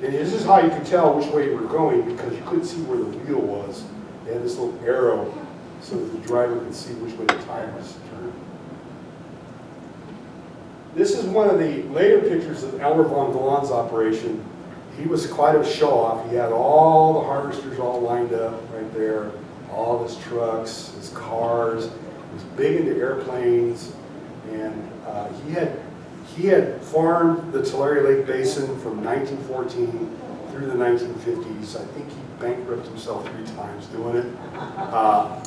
And this is how you could tell which way you were going, because you couldn't see where the wheel was. They had this little arrow so that the driver could see which way the tires turned. This is one of the later pictures of Elmer Von Blon's operation. He was quite a show-off. He had all the harvesters all lined up right there, all his trucks, his cars. He was big into airplanes, and he had farmed the Tulare Lake Basin from 1914 through the 1950s. I think he bankrupted himself 3 times doing it,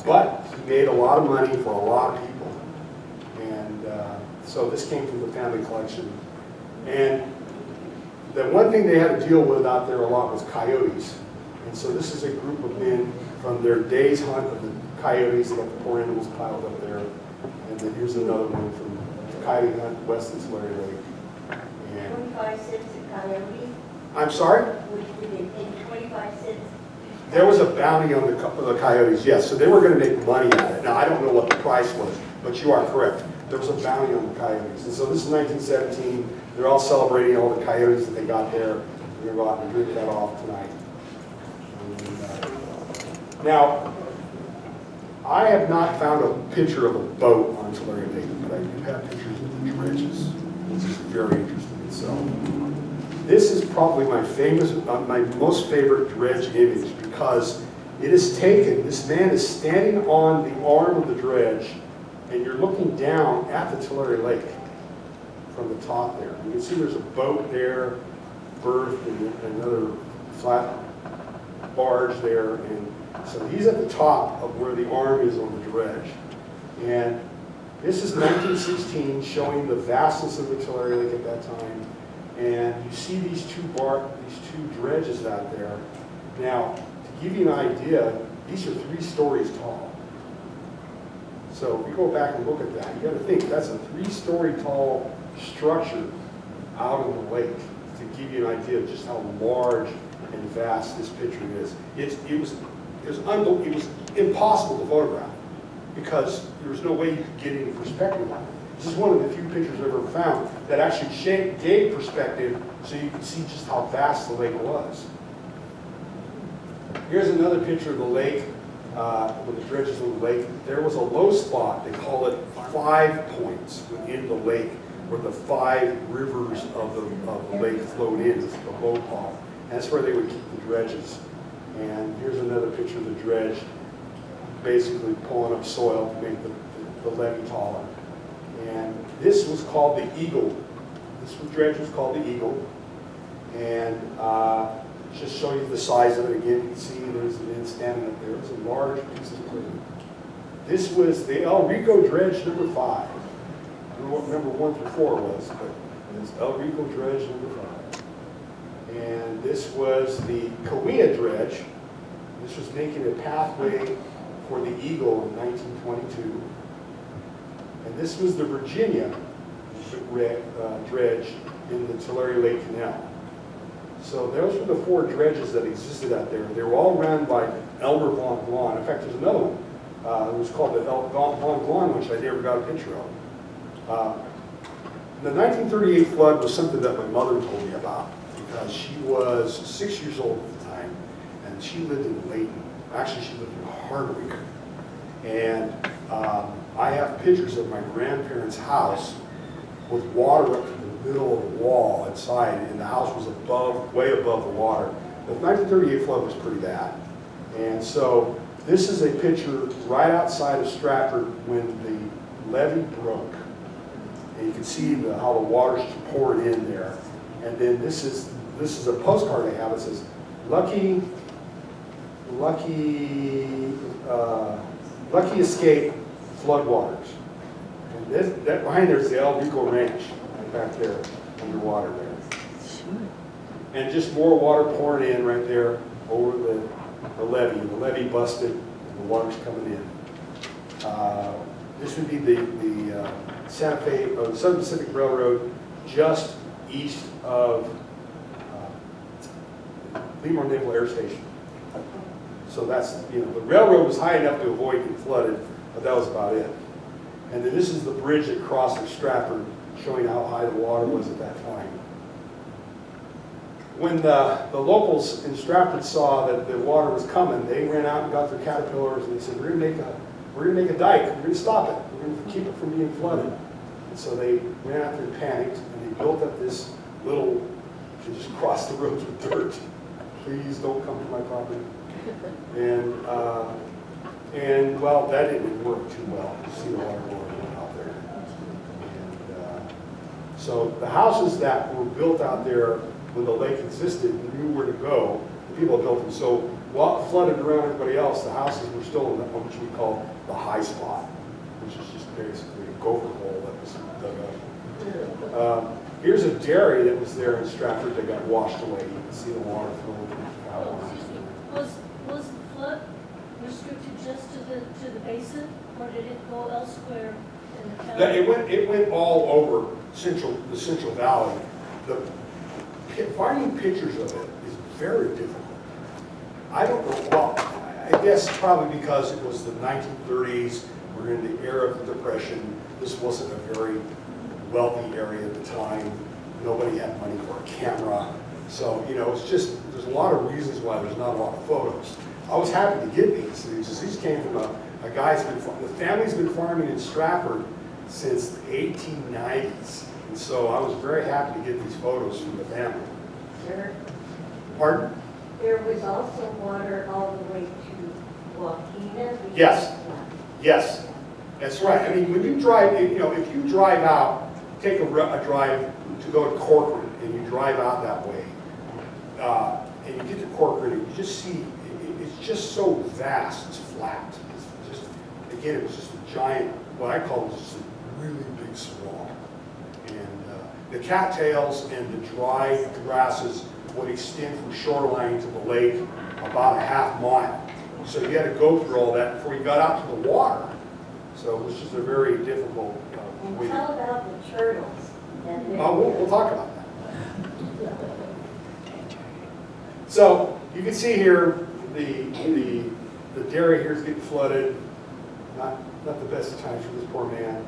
but he made a lot of money for a lot of people, and so this came from the family collection. And the one thing they had to deal with out there a lot was coyotes. And so this is a group of men from their day's hunt of the coyotes. They got the poor animals piled up there. And then here's another one from the coyote hunt west of Tulare Lake. And 25 cents a coyote, I'm sorry? which we did pay 25 cents. There was a bounty on the coyotes, yes. So they were going to make money on it. Now, I don't know what the price was, but you are correct. There was a bounty on the coyotes. And so this is 1917. They're all celebrating all the coyotes that they got there. We're going to go out and drink that off tonight. And, now, I have not found a picture of a boat on Tulare Lake, but I do have pictures of the dredges, which is very interesting itself. This is probably my most favorite dredge image because it is taken, this man is standing on the arm of the dredge and you're looking down at the Tulare Lake from the top there. You can see there's a boat there, berthed, and another flat barge there. And so he's at the top of where the arm is on the dredge. And this is 1916, showing the vastness of the Tulare Lake at that time. And you see these two dredges out there. Now, to give you an idea, these are 3 stories tall. So if you go back and look at that, you got to think that's a 3-story tall structure out in the lake to give you an idea of just how large and vast this picture is. It was impossible to photograph because there was no way you could get any perspective on it. This is one of the few pictures I've ever found that actually gave perspective so you could see just how vast the lake was. Here's another picture of the lake, with the dredges of the lake. There was a low spot, they call it 5 points within the lake, where the 5 rivers of the lake flowed in, the low part. And that's where they would keep the dredges. And here's another picture of the dredge, basically pulling up soil to make the levee taller. And this was called the Eagle. This dredge was called the Eagle. And just show you the size of it again. You can see there's the men standing up there. It's a large piece of equipment. This was the El Rico dredge number 5. I don't know what number 1 through 4 was, but it's El Rico dredge number 5. And this was the Cahuilla dredge. This was making a pathway for the Eagle in 1922. And this was the Virginia dredge in the Tulare Lake Canal. So those were the 4 dredges that existed out there. They were all run by Elmer Von Glahn. In fact, there's another one. It was called the Von Glahn, which I never got a picture of. The 1938 flood was something that my mother told me about because she was 6 years old at the time, and she lived in Layton. Actually, she lived in Hardwick. And I have pictures of my grandparents' house with water up to the middle of the wall inside, and the house was way above the water. The 1938 flood was pretty bad. And so this is a picture right outside of Stratford when the levee broke. And you can see how the water's poured in there. And then this is a postcard I have. It says, lucky escape floodwaters. And that behind there is the El Rico Ranch, right back there, underwater there. And just more water pouring in right there over the levee. And the levee busted, and the water's coming in. This would be the Santa Fe, or the Southern Pacific Railroad, just east of Lemoore Naval Air Station. So that's, the railroad was high enough to avoid getting flooded, but that was about it. And then this is the bridge that crossed Stratford, showing how high the water was at that time. When the locals in Stratford saw that the water was coming, they ran out and got their caterpillars and they said, we're gonna make a dike, we're gonna stop it, we're gonna keep it from being flooded. And so they ran out there and panicked, and they built up this little, to just cross the roads with dirt. Please don't come to my property. And well, that didn't work too well. You see the water going out there. And so the houses that were built out there when the lake existed knew where to go. The people that built them. So while it flooded around everybody else, the houses were still in that what we call the high spot, which is just basically a gopher hole that was dug up. Here's a dairy that was there in Stratford that got washed away. You can see the water flowing through the power lines. Was basin, or did it go elsewhere in the county? It went all over the Central Valley. Finding pictures of it is very difficult. I don't know, well, I guess probably because it was the 1930s, we're in the era of the Depression. This wasn't a very wealthy area at the time. Nobody had money for a camera. So, it's just, there's a lot of reasons why there's not a lot of photos. I was happy to get these. These came from a guy's the family's been farming in Stratford since the 1890s. And so I was very happy to get these photos from the family. There, Pardon? there was also water all the way to Wachuma. Yes. Yes, that's right. I mean, when you drive, if you drive out, take a drive to go to Corcoran, and you drive out that way, and you get to Corcoran, and you just see, it's just so vast, it's flat. It's just, again, it was just a giant, what I call just a really big swamp. And the cattails and the dry grasses would extend from shoreline to the lake about a half mile. So you had to go through all that before you got out to the water. So it was just a very difficult And way. tell about the turtles. We'll talk about that. So you can see here the dairy here is getting flooded. Not the best of times for this poor man.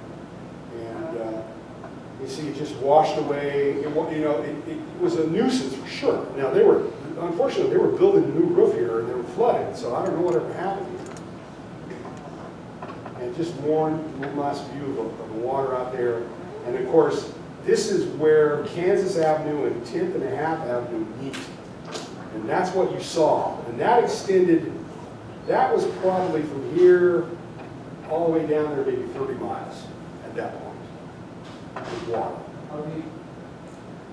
And you see it just washed away. It was a nuisance for sure. Now unfortunately, they were building a new roof here and they were flooded. So I don't know whatever happened here. And just one last view of the water out there. And of course, this is where Kansas Avenue and 10th and a half Avenue meet. And that's what you saw. And that extended, that was probably from here all the way down there, maybe 30 miles at that point with water. How deep?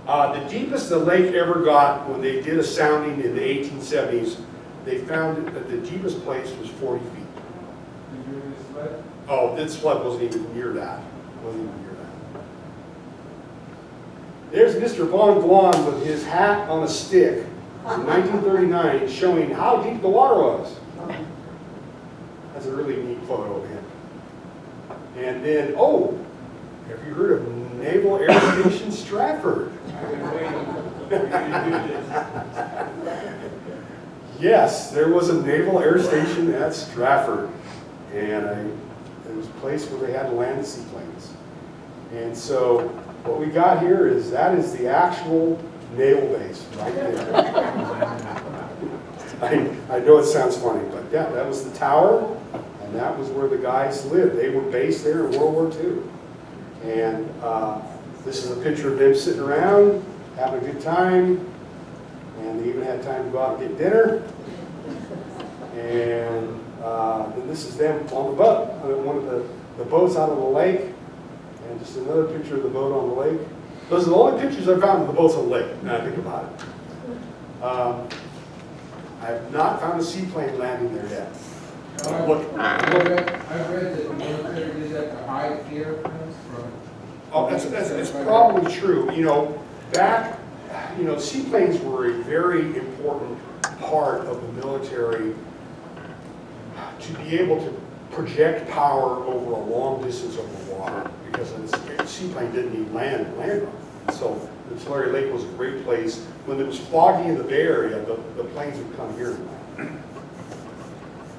The deepest the lake ever got when they did a sounding in the 1870s, they found that the deepest place was 40 feet. Did you really sled? Oh, this flood wasn't even near that. Wasn't even near that. There's Mr. Von Blon with his hat on a stick in 1939 showing how deep the water was. That's a really neat photo of him. And then, have you heard of Naval Air Station Stratford? I've been waiting for you to do this. Yes, there was a naval air station at Stratford. And it was a place where they had to land the seaplanes. And so what we got here is that is the actual naval base right there. I know it sounds funny, but yeah, that was the tower, and that was where the guys lived. They were based there in World War II. And this is a picture of them sitting around, having a good time, and they even had time to go out and get dinner. And then this is them on the boat, on one of the boats out on the lake, and just another picture of the boat on the lake. Those are the only pictures I've found of the boats on the lake, now I think about it. I have not found a seaplane landing there yet. I've Look. read that the military did that to hide the airplanes from. Oh, that's probably true. Back, seaplanes were a very important part of the military to be able to project power over a long distance over the water, because a seaplane didn't need land to land on. So the Tulare Lake was a great place. When it was foggy in the Bay Area, the planes would come here and land.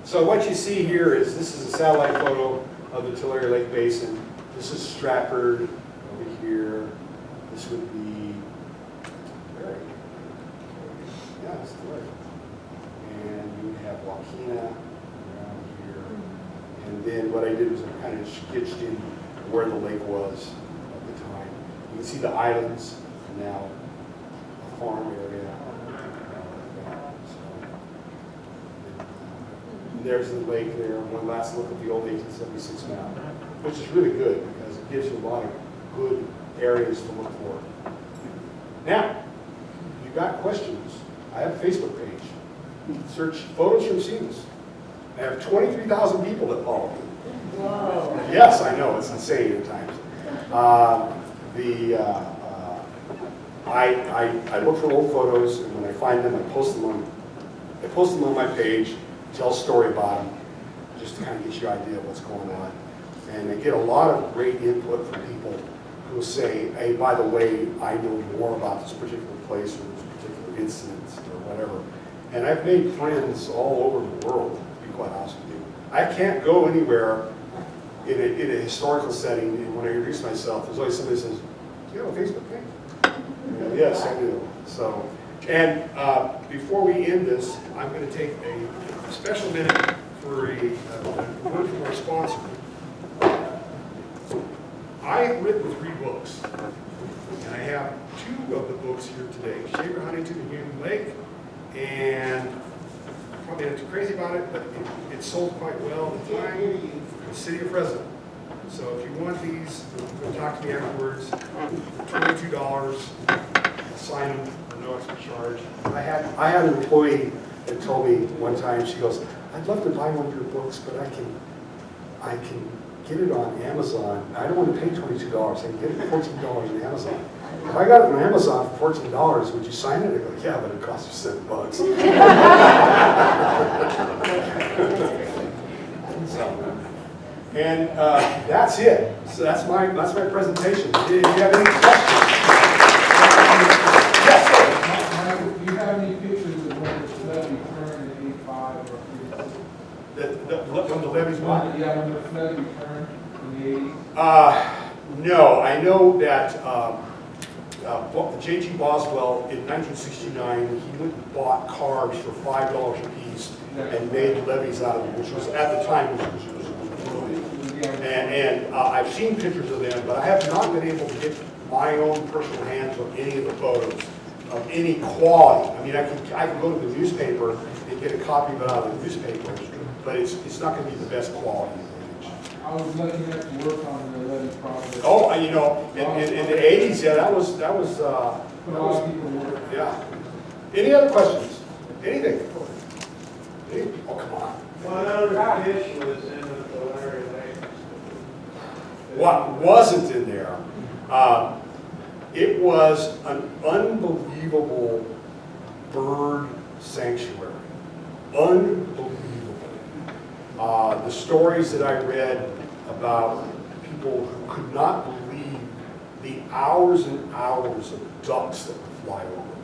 So what you see here is, this is a satellite photo of the Tulare Lake Basin. This is Stratford over here. This would be Ferry. Yeah, it's Tulare. And you have Wachuma around here. And then what I did was I kind of sketched in where the lake was at the time. You can see the islands, and now a farm area. And there's the lake there. One last look at the old 1876 map, which is really good because it gives you a lot of good areas to look for. Now, if you've got questions, I have a Facebook page. Search Photos from Semas. I have 23,000 people that follow me. Whoa. Yes, I know, it's insane at times. I look for old photos, and when I find them, I post them on my page, tell a story about them. just to kind of get you an idea of what's going on. And I get a lot of great input from people who say, hey, by the way, I know more about this particular place or this particular incident or whatever. And I've made friends all over the world, to be quite honest with you. I can't go anywhere in a historical setting, and when I introduce myself, there's always somebody who says, do you have a Facebook page? Yes, I do. So, and before we end this, I'm going to take a special minute for a word from our sponsor. I have written 3 books, and I have 2 of the books here today, Shaver Huntington and Union Lake, and probably not too crazy about it, but it sold quite well at the time, the City of Fresno. So if you want these, talk to me afterwards, $22, sign them for no extra charge. I had an employee that told me one time, she goes, I'd love to buy one of your books, but I can get it on Amazon. I don't want to pay $22. I can get it for $14 on Amazon. If I got it on Amazon for $14, would you sign it? I go, yeah, but it costs you $7. And that's it. So that's my presentation. Do you have any questions? Yes, sir. Michael, do you have any pictures of when the levee turned in 85 or 86? When the levees went? Yeah, when the levee turned in the 80s? No, I know that J.G. Boswell in 1969, he went and bought cars for $5 a piece and made levees out of them, which was at the time was brilliant. And I've seen pictures of them, but I have not been able to get my own personal hands on any of the photos of any quality. I mean, I can go to the newspaper and get a copy of it out of the newspaper, but it's not going to be the best quality image. I was lucky enough to work on the levee project. Oh, you know, in the 80s, yeah, that was Put a lot of people to work. yeah. Any other questions? Anything? Oh, come on. Well, another fish was in the Tulare Lake. What wasn't in there? It was an unbelievable bird sanctuary. Unbelievable. The stories that I read about people who could not believe the hours and hours of ducks that would fly over.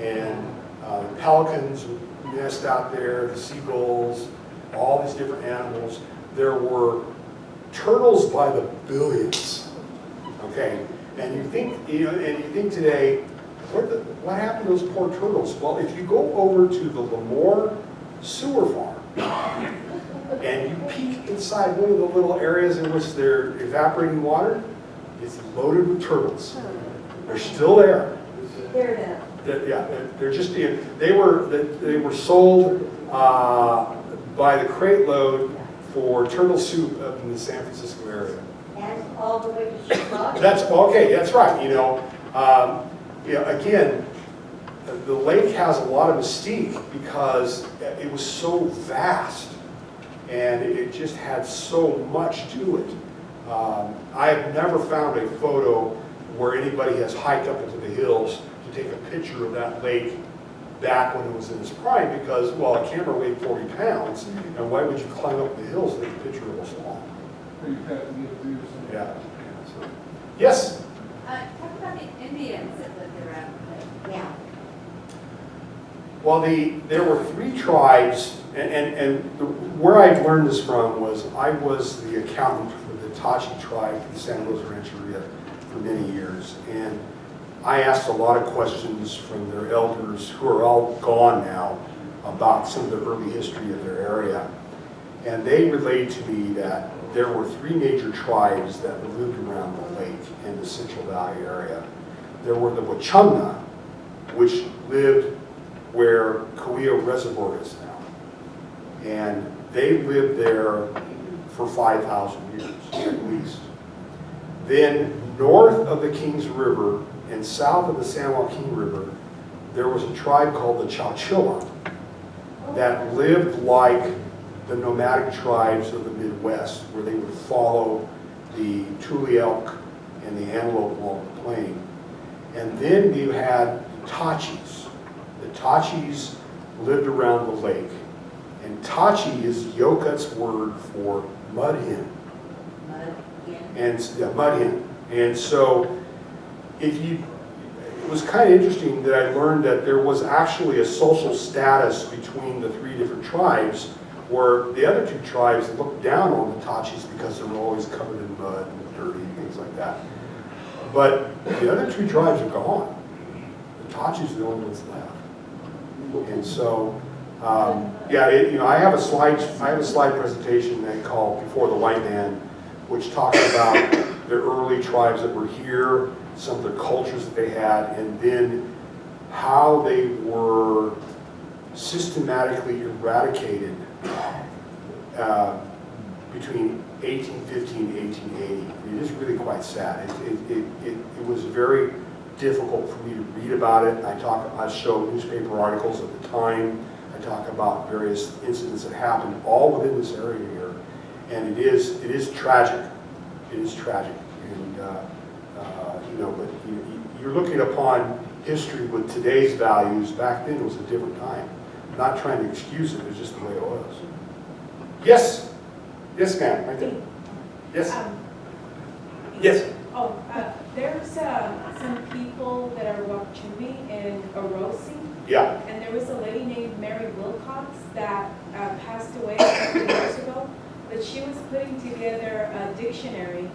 And the pelicans would nest out there, the seagulls, all these different animals. There were turtles by the billions. Okay, and you think today, what happened to those poor turtles? Well, if you go over to the Lemoore sewer farm and you peek inside one of the little areas in which they're evaporating water, it's loaded with turtles. They're still there. They're They're just they were sold by the crate load for turtle soup up in the San Francisco area. and all the way to Chicago. That's okay. That's right. You know, again, the lake has a lot of mystique because it was so vast, and it just had so much to it. I have never found a photo where anybody has hiked up into the hills to take a picture of that lake back when it was in its prime, because, well, a camera weighed 40 pounds, and why would you climb up the hills to take a picture of this long? Pretty tough to get through. So. Yeah. So. Yes? Talk about the Indians that lived around the lake. Yeah. Well, there were 3 tribes, where I learned this from was I was the accountant for the Tachi tribe in the Santa Rosa Rancheria for many years, and I asked a lot of questions from their elders, who are all gone now, about some of the early history of their area. And they relayed to me that there were 3 major tribes that lived around the lake in the Central Valley area. There were the Wachuma, which lived where Coeo Reservoir is now. And they lived there for 5,000 years, at least. Then north of the Kings River and south of the San Joaquin River, there was a tribe called the Chowchilla that lived like the nomadic tribes of the Midwest, where they would follow the tule elk and the antelope along the plain. And then you had Tachis. The Tachis lived around the lake, And tachi is Yokut's word for mud hen. Mud, yeah. And yeah, mud hen. And so it was kind of interesting that I learned that there was actually a social status between the three different tribes, where the other two tribes looked down on the Tachis because they were always covered in mud and dirty and things like that. But the other two tribes are gone. The Tachis are the only ones left. And so, yeah, I have a slide presentation they call Before the White Man, which talks about the early tribes that were here, some of the cultures that they had, and then how they were systematically eradicated between 1850 and 1880. It is really quite sad. It was very difficult for me to read about it. I show newspaper articles at the time. I talk about various incidents that happened all within this area here, and it is tragic. It is tragic, and but you're looking upon history with today's values. Back then, it was a different time. I'm not trying to excuse it. It's just the way it was. Yes, yes, ma'am. Right there. Yes. Yes. There's some people that are Wachuma and Orosi, Yeah. and there was a lady named Mary Wilcox that passed away a couple of years ago, but she was putting together a dictionary,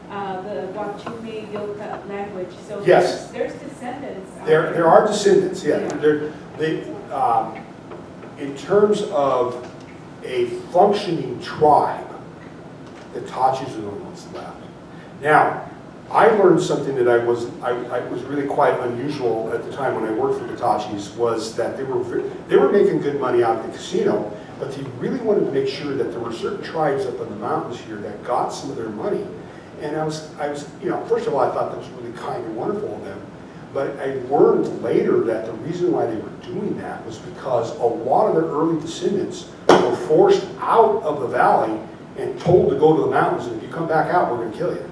the Wachuma Yokut language. So Yes. there's descendants. out There are descendants, yeah. Yeah. In terms of a functioning tribe, the Tachis are the only ones left. Now, I learned something that I was really quite unusual at the time when I worked for the Tachis, was that they were making good money out of the casino, but they really wanted to make sure that there were certain tribes up in the mountains here that got some of their money. And I was, first of all, I thought that was really kind and wonderful of them. But I learned later that the reason why they were doing that was because a lot of their early descendants were forced out of the valley and told to go to the mountains, and if you come back out, we're going to kill you.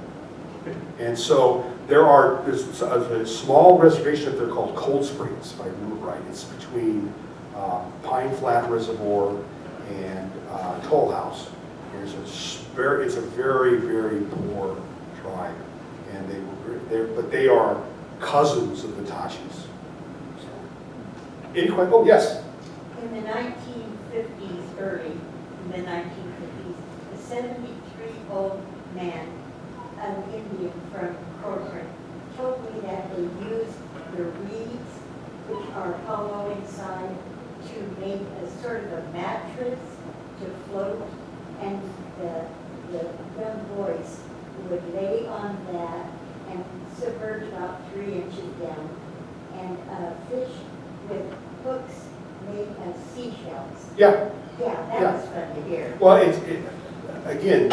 And so there's a small reservation up there called Cold Springs, if I remember right. It's between Pine Flat Reservoir and Toll House. And it's a very, very poor tribe, and but they are cousins of the Tachis. So, any questions? Oh, yes. In the 1950s, early in the 1950s, a 73-year-old man, an Indian from Coxon, told me that they used the reeds, which are hollow inside, to make a sort of a mattress to float, and the young boys would lay on that and submerge about 3 inches down, and fish with hooks made of seashells. Yeah. Yeah, that was fun to hear. Well, again,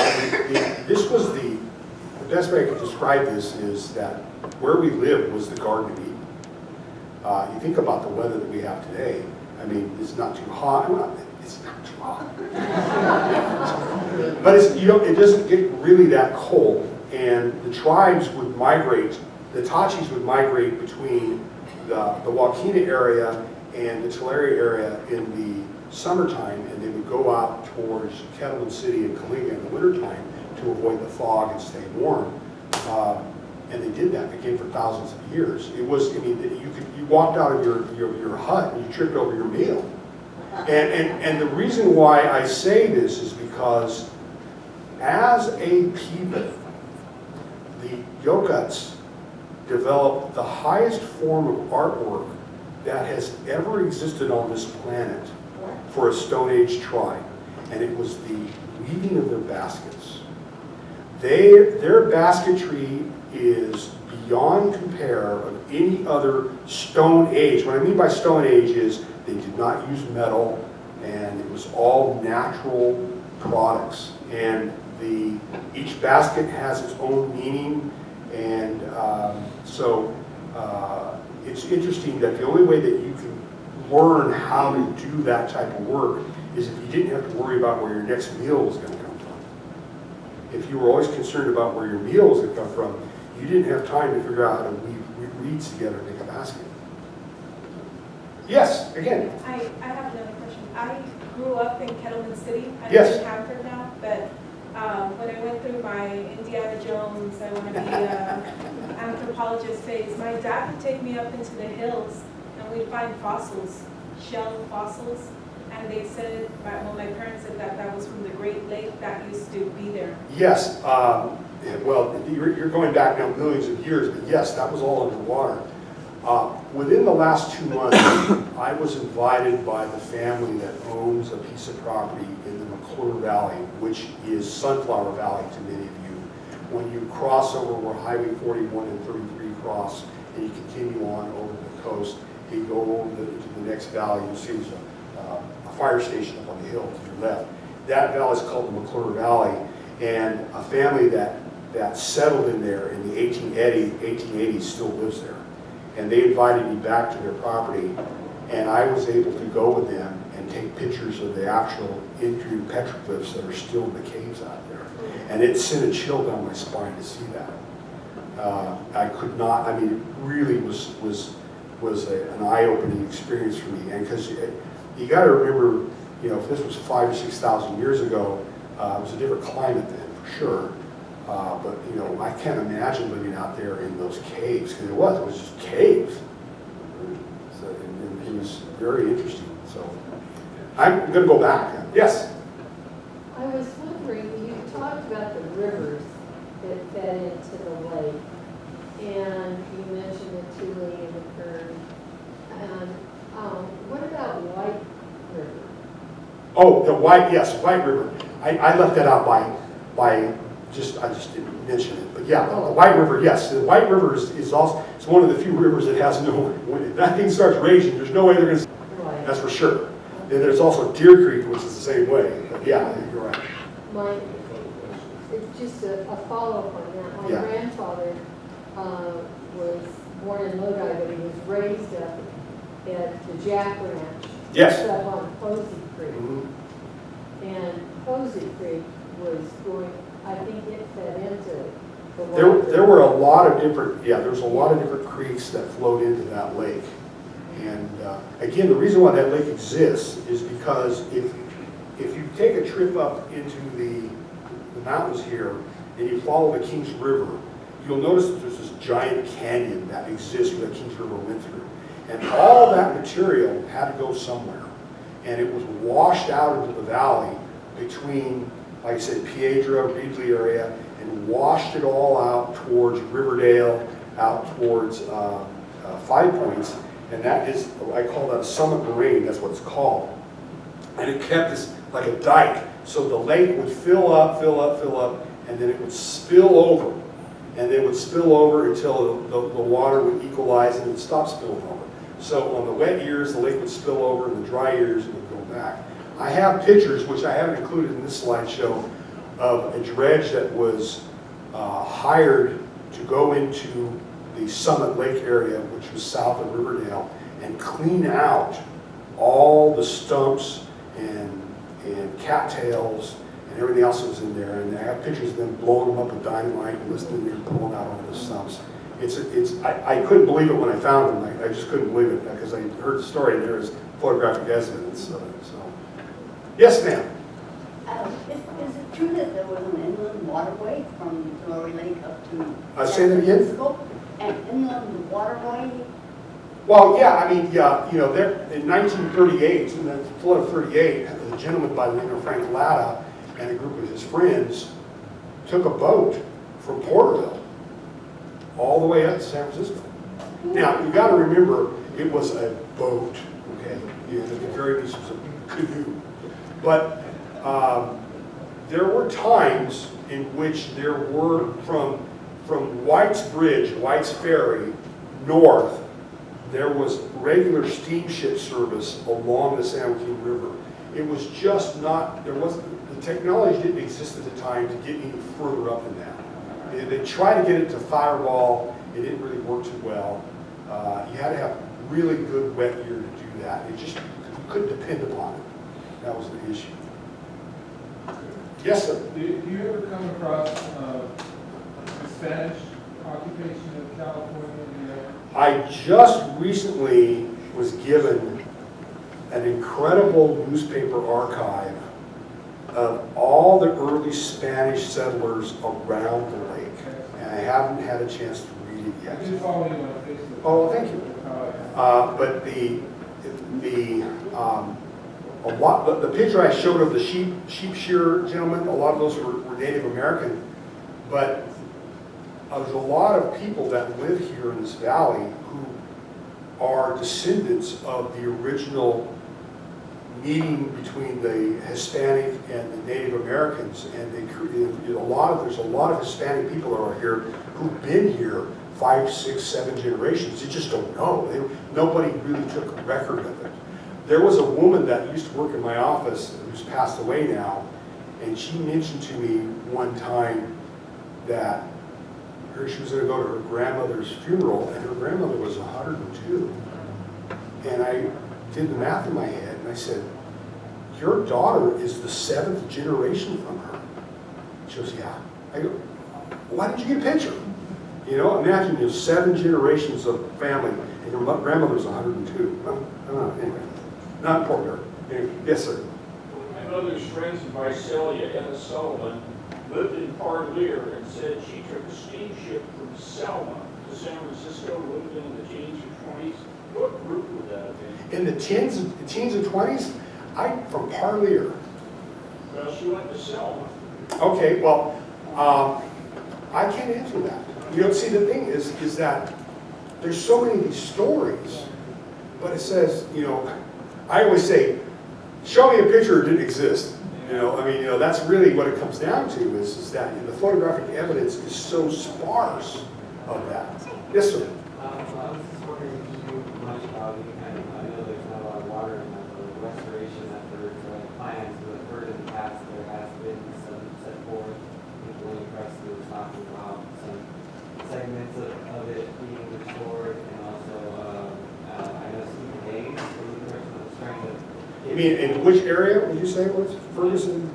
this was the best way I could describe this is that where we lived was the Garden of Eden. You think about the weather that we have today. I mean, it's not too hot. Well, it's not too hot. But it doesn't get really that cold. And the tribes would migrate, the Tachis would migrate between the Wachuma area and the Tulare area in the summertime, and they would go out towards Kettleman City and Kalinga in the wintertime to avoid the fog and stay warm. And they did that again for thousands of years. It was, you walked out of your hut and you tripped over your meal. And the reason why I say this is because as a people, the Yokuts developed the highest form of artwork that has ever existed on this planet for a Stone Age tribe, and it was the weaving of their baskets. Their basketry is beyond compare of any other Stone Age. What I mean by Stone Age is they did not use metal, and it was all natural products. And each basket has its own meaning, and so it's interesting that the only way that you can learn how to do that type of work is if you didn't have to worry about where your next meal was going to come from. If you were always concerned about where your meal was going to come from, you didn't have time to figure out how to weave reeds together to make a basket. Yes, again. I have another question. grew up in Kettleman City. I Yes. live in Hanford now, but when I went through my Indiana Jones, I want to be anthropologist phase, my dad would take me up into the hills and we'd find fossils, shell fossils. And they said, my parents said that that was from the Great Lake that used to be there. Yes, well, you're going back now millions of years, but yes, that was all underwater. Within the last 2 months, I was invited by the family that owns a piece of property in the Mcclure Valley, which is Sunflower Valley to many of you. When you cross over where Highway 41 and 33 cross, and you continue on over the coast, and you go over to the next valley, you'll see there's a fire station up on the hill to your left. That valley is called the Mcclure Valley, and a family that settled in there in the 1880s still lives there. And they invited me back to their property, and I was able to go with them and take pictures of the actual intruded petroglyphs that are still in the caves out there. And it sent a chill down my spine to see that. I could not, I mean, it really was an eye-opening experience for me. And because you got to remember, you know, if this was 5,000 or 6,000 years ago, it was a different climate then, for sure. But, you know, I can't imagine living out there in those caves, because it was just caves. So, and it was very interesting. So I'm going to go back. Yes? I was wondering, you talked about the rivers that fed into the lake, and you mentioned the Tulare and the Ferry. And what about White River? Oh, the White, yes, White River. I left that out by just, I just didn't mention it. But yeah, the White River, yes. The White River is also, it's one of the few rivers that has no, when that thing starts raging, there's no way they're going to, Right. that's for sure. And there's also Deer Creek, which is the same way. But yeah, you're right. It's just a follow-up on that. My Yeah. grandfather was born in Lodi, but he was raised up at the Jack Ranch. Yes. Up on Posey Creek. Mhm. And Posey Creek was going, I think it fed into the White There were a lot of different, yeah, there's a lot of different creeks that flowed into that lake. And again, the reason why that lake exists is because if you take a trip up into the mountains here and you follow the Kings River, you'll notice that there's this giant canyon that exists where the Kings River went through. And all that material had to go somewhere. And it was washed out into the valley between, like I said, Piedra, Reedley area, and washed it all out towards Riverdale, out towards Five Points. And that is, I call that a summit moraine, that's what it's called. And it kept this like a dike. So the lake would fill up, and then it would spill over. And it would spill over until the water would equalize and it would stop spilling over. So on the wet years, the lake would spill over, and the dry years, it would go back. I have pictures, which I haven't included in this slideshow, of a dredge that was hired to go into the Summit Lake area, which was south of Riverdale, and clean out all the stumps and cattails and everything else that was in there. And I have pictures of them blowing them up with dynamite and listening there pulling out all the stumps. I couldn't believe it when I found them. I just couldn't believe it because I heard the story and there was photographic evidence. So. Yes, ma'am. Is it true that there was an inland waterway from Tulare Lake up to Say that again? Francisco? An inland waterway? Well, yeah, I mean, yeah, you know, there in 1938, in the flood of 38, a gentleman by the name of Frank Latta and a group of his friends took a boat from Porterville all the way up to San Francisco. Now, you got to remember, it was a boat, okay? You know, at the very least, it was a canoe. But there were times in which there were, from White's Bridge, White's Ferry, north, there was regular steamship service along the San Joaquin River. It was just not, the technology didn't exist at the time to get any further up than that. They tried to get it to Fireball, it didn't really work too well. You had to have really good wet year to do that. It just, you couldn't depend upon it. That was the issue. Yes, sir. Do you ever come across the Spanish occupation of California? I just recently was given an incredible newspaper archive of all the early Spanish settlers around the lake. And I haven't had a chance to read it I yet. just follow you on Facebook. Oh, thank you. But the picture I showed of the sheep shearer gentleman, a lot of those were Native American, but there's a lot of people that live here in this valley who are descendants of the original meeting between the Hispanic and the Native Americans, and there's a lot of Hispanic people that are here who've been here 5, 6, 7 generations. You just don't know. Nobody really took a record of it. There was a woman that used to work in my office who's passed away now, and she mentioned to me one time that she was going to go to her grandmother's funeral, and her grandmother was 102. And I did the math in my head, and I said, your daughter is the 7th generation from her. She goes, yeah. I go, why didn't you get a picture? You know, imagine there's 7 generations of family, and your grandmother's 102. Well, I don't know, anyway. Not important. Anyway, yes, sir. My mother's friends in Visalia, Edna Sullivan, lived in Parlier and said she took a steamship from Selma to San Francisco, lived in the teens or 20s. What group would that have been? In the teens and 20s, I'm from Parlier. Well, she went to Selma. Okay, well, I can't answer that. You know, see, the thing is that there's so many of these stories, but it says, you know, I always say, show me a picture that didn't exist. You know, I mean, you know, that's really what it comes down to is that the photographic evidence is so sparse of that. Yes, sir. I was just wondering if you knew much about any kind of, I know there's not a lot of water in that, but restoration efforts or plans, but I've heard in the past there has been some set forth, people in Preston was talking about some segments of it being restored, and also, I know Stephen Hayes, the person that was trying to. You mean in which area would you say it was? Ferguson?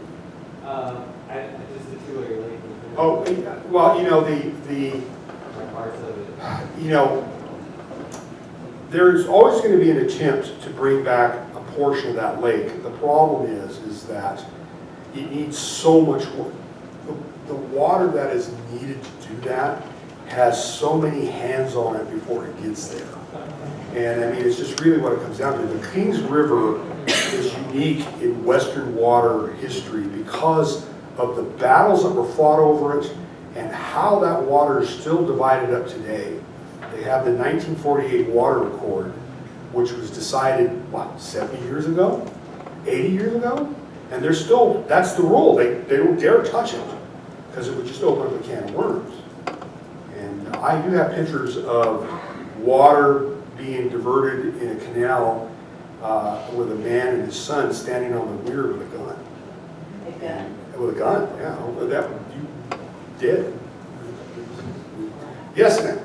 Just the Tulare Lake. Oh, well, you know, the parts of it. you know, there's always going to be an attempt to bring back a portion of that lake. The problem is that it needs so much work. The water that is needed to do that has so many hands on it before it gets there. And I mean, it's just really what it comes down to. The Kings River is unique in Western water history because of the battles that were fought over it and how that water is still divided up today. They have the 1948 Water Accord, which was decided, what, 70 years ago? 80 years ago? And they're still, that's the rule. They don't dare touch it because it would just open up a can of worms. And I do have pictures of water being diverted in a canal with a man and his son standing on the weir with a gun. A gun? With a gun, yeah. Well, that you did. Yes, ma'am.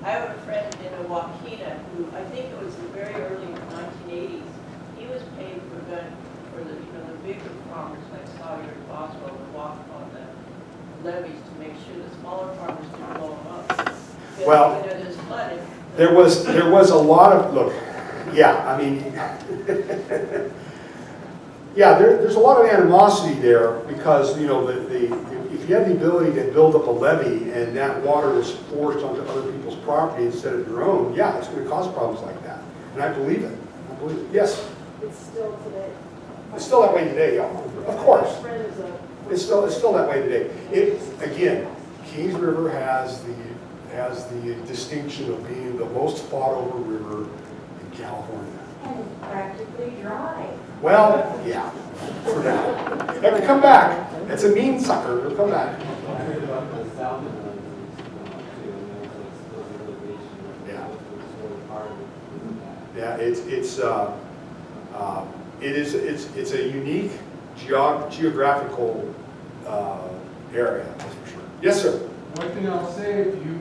I have a friend in Wachuma who, I think it was the very early 1980s, he was paid for the bigger farmers like Sawyer and Boswell to walk on the levees to make sure the smaller farmers didn't blow them up. Because, Well, there's flooding. there was a lot of, look, yeah, I mean, yeah, there's a lot of animosity there because, you know, if you have the ability to build up a levee and that water is forced onto other people's property instead of your own, yeah, it's going to cause problems like that. And I believe it. I believe it. Yes? It's still today. It's still that way today, yeah. Of course. It's still that way today. Again, Kings River has the distinction of being the most fought over river in California. And it's practically dry. Well, yeah, for now. It can come back. It's a mean sucker. It'll come back. I heard about the salmon too, and there was a litigation. Yeah. Sort of part of that. Yeah, it's a unique geographical area, that's for sure. Yes, sir. One thing I'll say, if you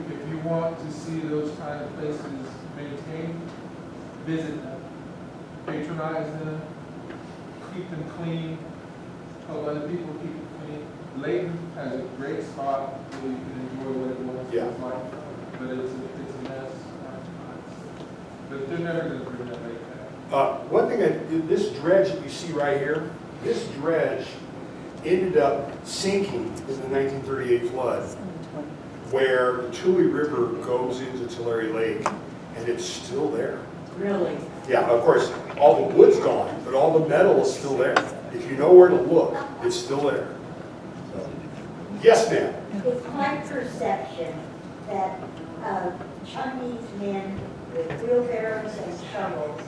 want to see those kind of places maintained, visit them, patronize them, keep them clean, help other people keep it clean. Layton has a great spot where you can enjoy what it was like, but it's a mess. But they're never going to bring that lake back. One thing, this dredge that you see right here, this dredge ended up sinking in the 1938 flood, where the Tulare River goes into Tulare Lake, and it's still there. Really? Yeah, of course, all the wood's gone, but all the metal is still there. If you know where to look, it's still there. So, yes, ma'am? It's my perception that Chinese men with wheelbarrows and shovels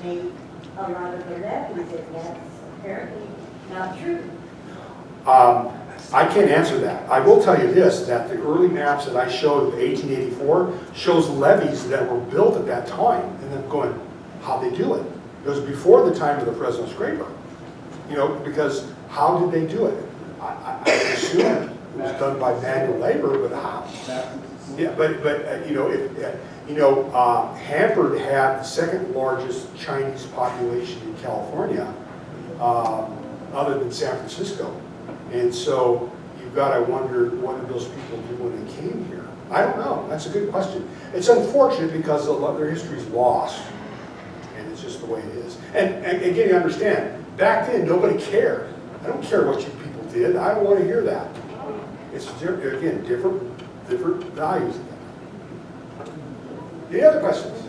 made a lot of the levees, and that's apparently not true. I can't answer that. I will tell you this, that the early maps that I showed of 1884 shows levees that were built at that time, and then going, how'd they do it? It was before the time of the Fresno scraper. You know, because how did they do it? I assume it was done by manual labor, but how? Yeah, but you know, Hanford had the second largest Chinese population in California, other than San Francisco. And so you've got to wonder, what did those people do when they came here? I don't know. That's a good question. It's unfortunate because a lot of their history is lost, and it's just the way it is. And again, you understand, back then nobody cared. I don't care what you people did. I don't want to hear that. It's again different values. Any other questions?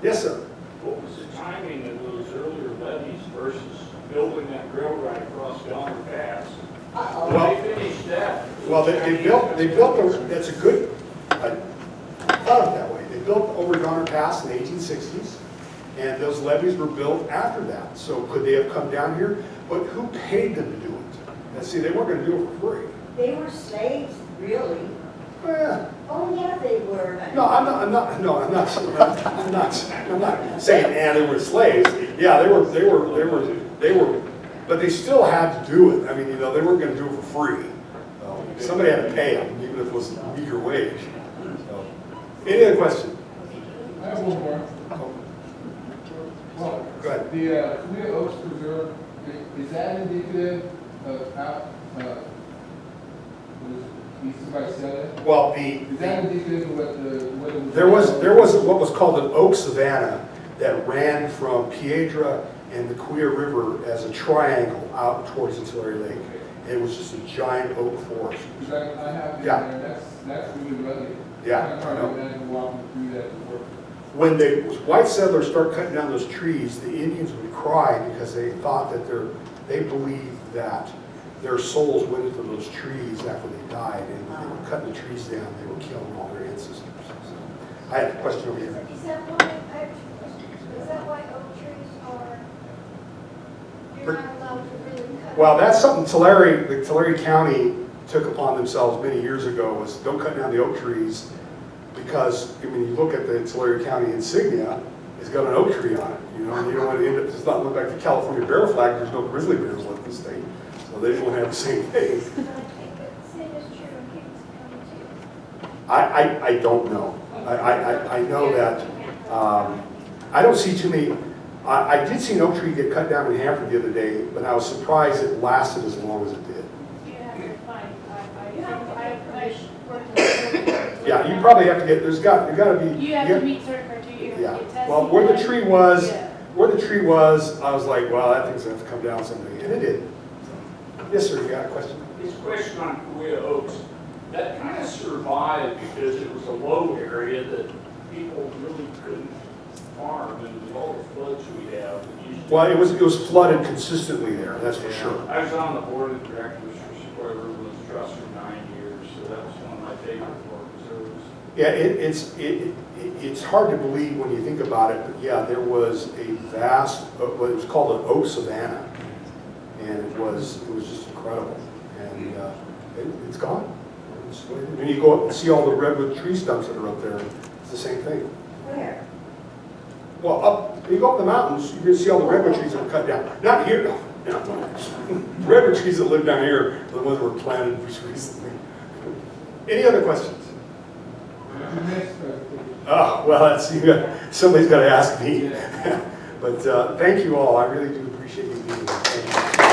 Yes, sir. What was the timing of those earlier levees versus building that railroad across Donner Pass? Well, When they finished that. Well, they built, that's a good, I thought of it that way. They built over Donner Pass in the 1860s, and those levees were built after that. So could they have come down here? But who paid them to do it? And see, they weren't going to do it for free. They were slaves, really. Yeah. Oh, yeah, they were. No, I'm not saying, they were slaves. Yeah, they were, but they still had to do it. I mean, you know, they weren't going to do it for free. Somebody had to pay them, even if it was a meager wage. So, any other question? I have one more. Well, Go ahead. the Clear Oaks Preserve, is that indicative of how, east of Visalia? Well, Is that indicative of what it was? there was what was called an oak savanna that ran from Piedra and the Queer River as a triangle out towards the Tulare Lake. It was just a giant oak forest. Because I have been Yeah. there, that's really rugged. Yeah, I'm I trying know. to imagine walking through that before. When the white settlers start cutting down those trees, the Indians would cry because they thought that they believed that their souls went into those trees after they died, and when they were cutting the trees down, they were killing all their ancestors. So, I have a question over here. Is that why oak trees are, you're not allowed to really cut? Well, that's something the Tulare County took upon themselves many years ago, was don't cut down the oak trees, because when you look at the Tulare County insignia, it's got an oak tree on it, you know, and you don't want to end up, does not look like the California bear flag, there's no grizzly bears left in the state, so they don't have the same thing. But I think the same is true in Kings County too. I don't know. I know that, I don't see too many, I did see an oak tree get cut down in Hanford the other day, but I was surprised it lasted as long as it did. You have to find, I worked in the Yeah, you probably have to get, you gotta be. You have to meet certain criteria. Yeah, Get tested. well, where the tree was, Yeah. I was like, well, that thing's gonna have to come down someday, and it did. Yes, sir, you got a question? This question on Cahuilla Oaks, that kind of survived because it was a low area that people really couldn't farm, and with all the floods we have. Well, it was flooded consistently there, that's for sure. I was on the board of directors for Sequoia Riverlands Trust for 9 years, so that was one of my favorite park reserves. Yeah, it's hard to believe when you think about it, but yeah, there was a vast, what it was called an oak savanna, and it was just incredible, and it's gone. When you go up and see all the redwood tree stumps that are up there, it's the same thing. Where? Well, when you go up the mountains, you can see all the redwood trees that were cut down. Not here, no. The redwood trees that live down here are the ones that were planted just recently. Any other questions? Oh, well, somebody's got to ask me. But thank you all. I really do appreciate you being here. Thank you.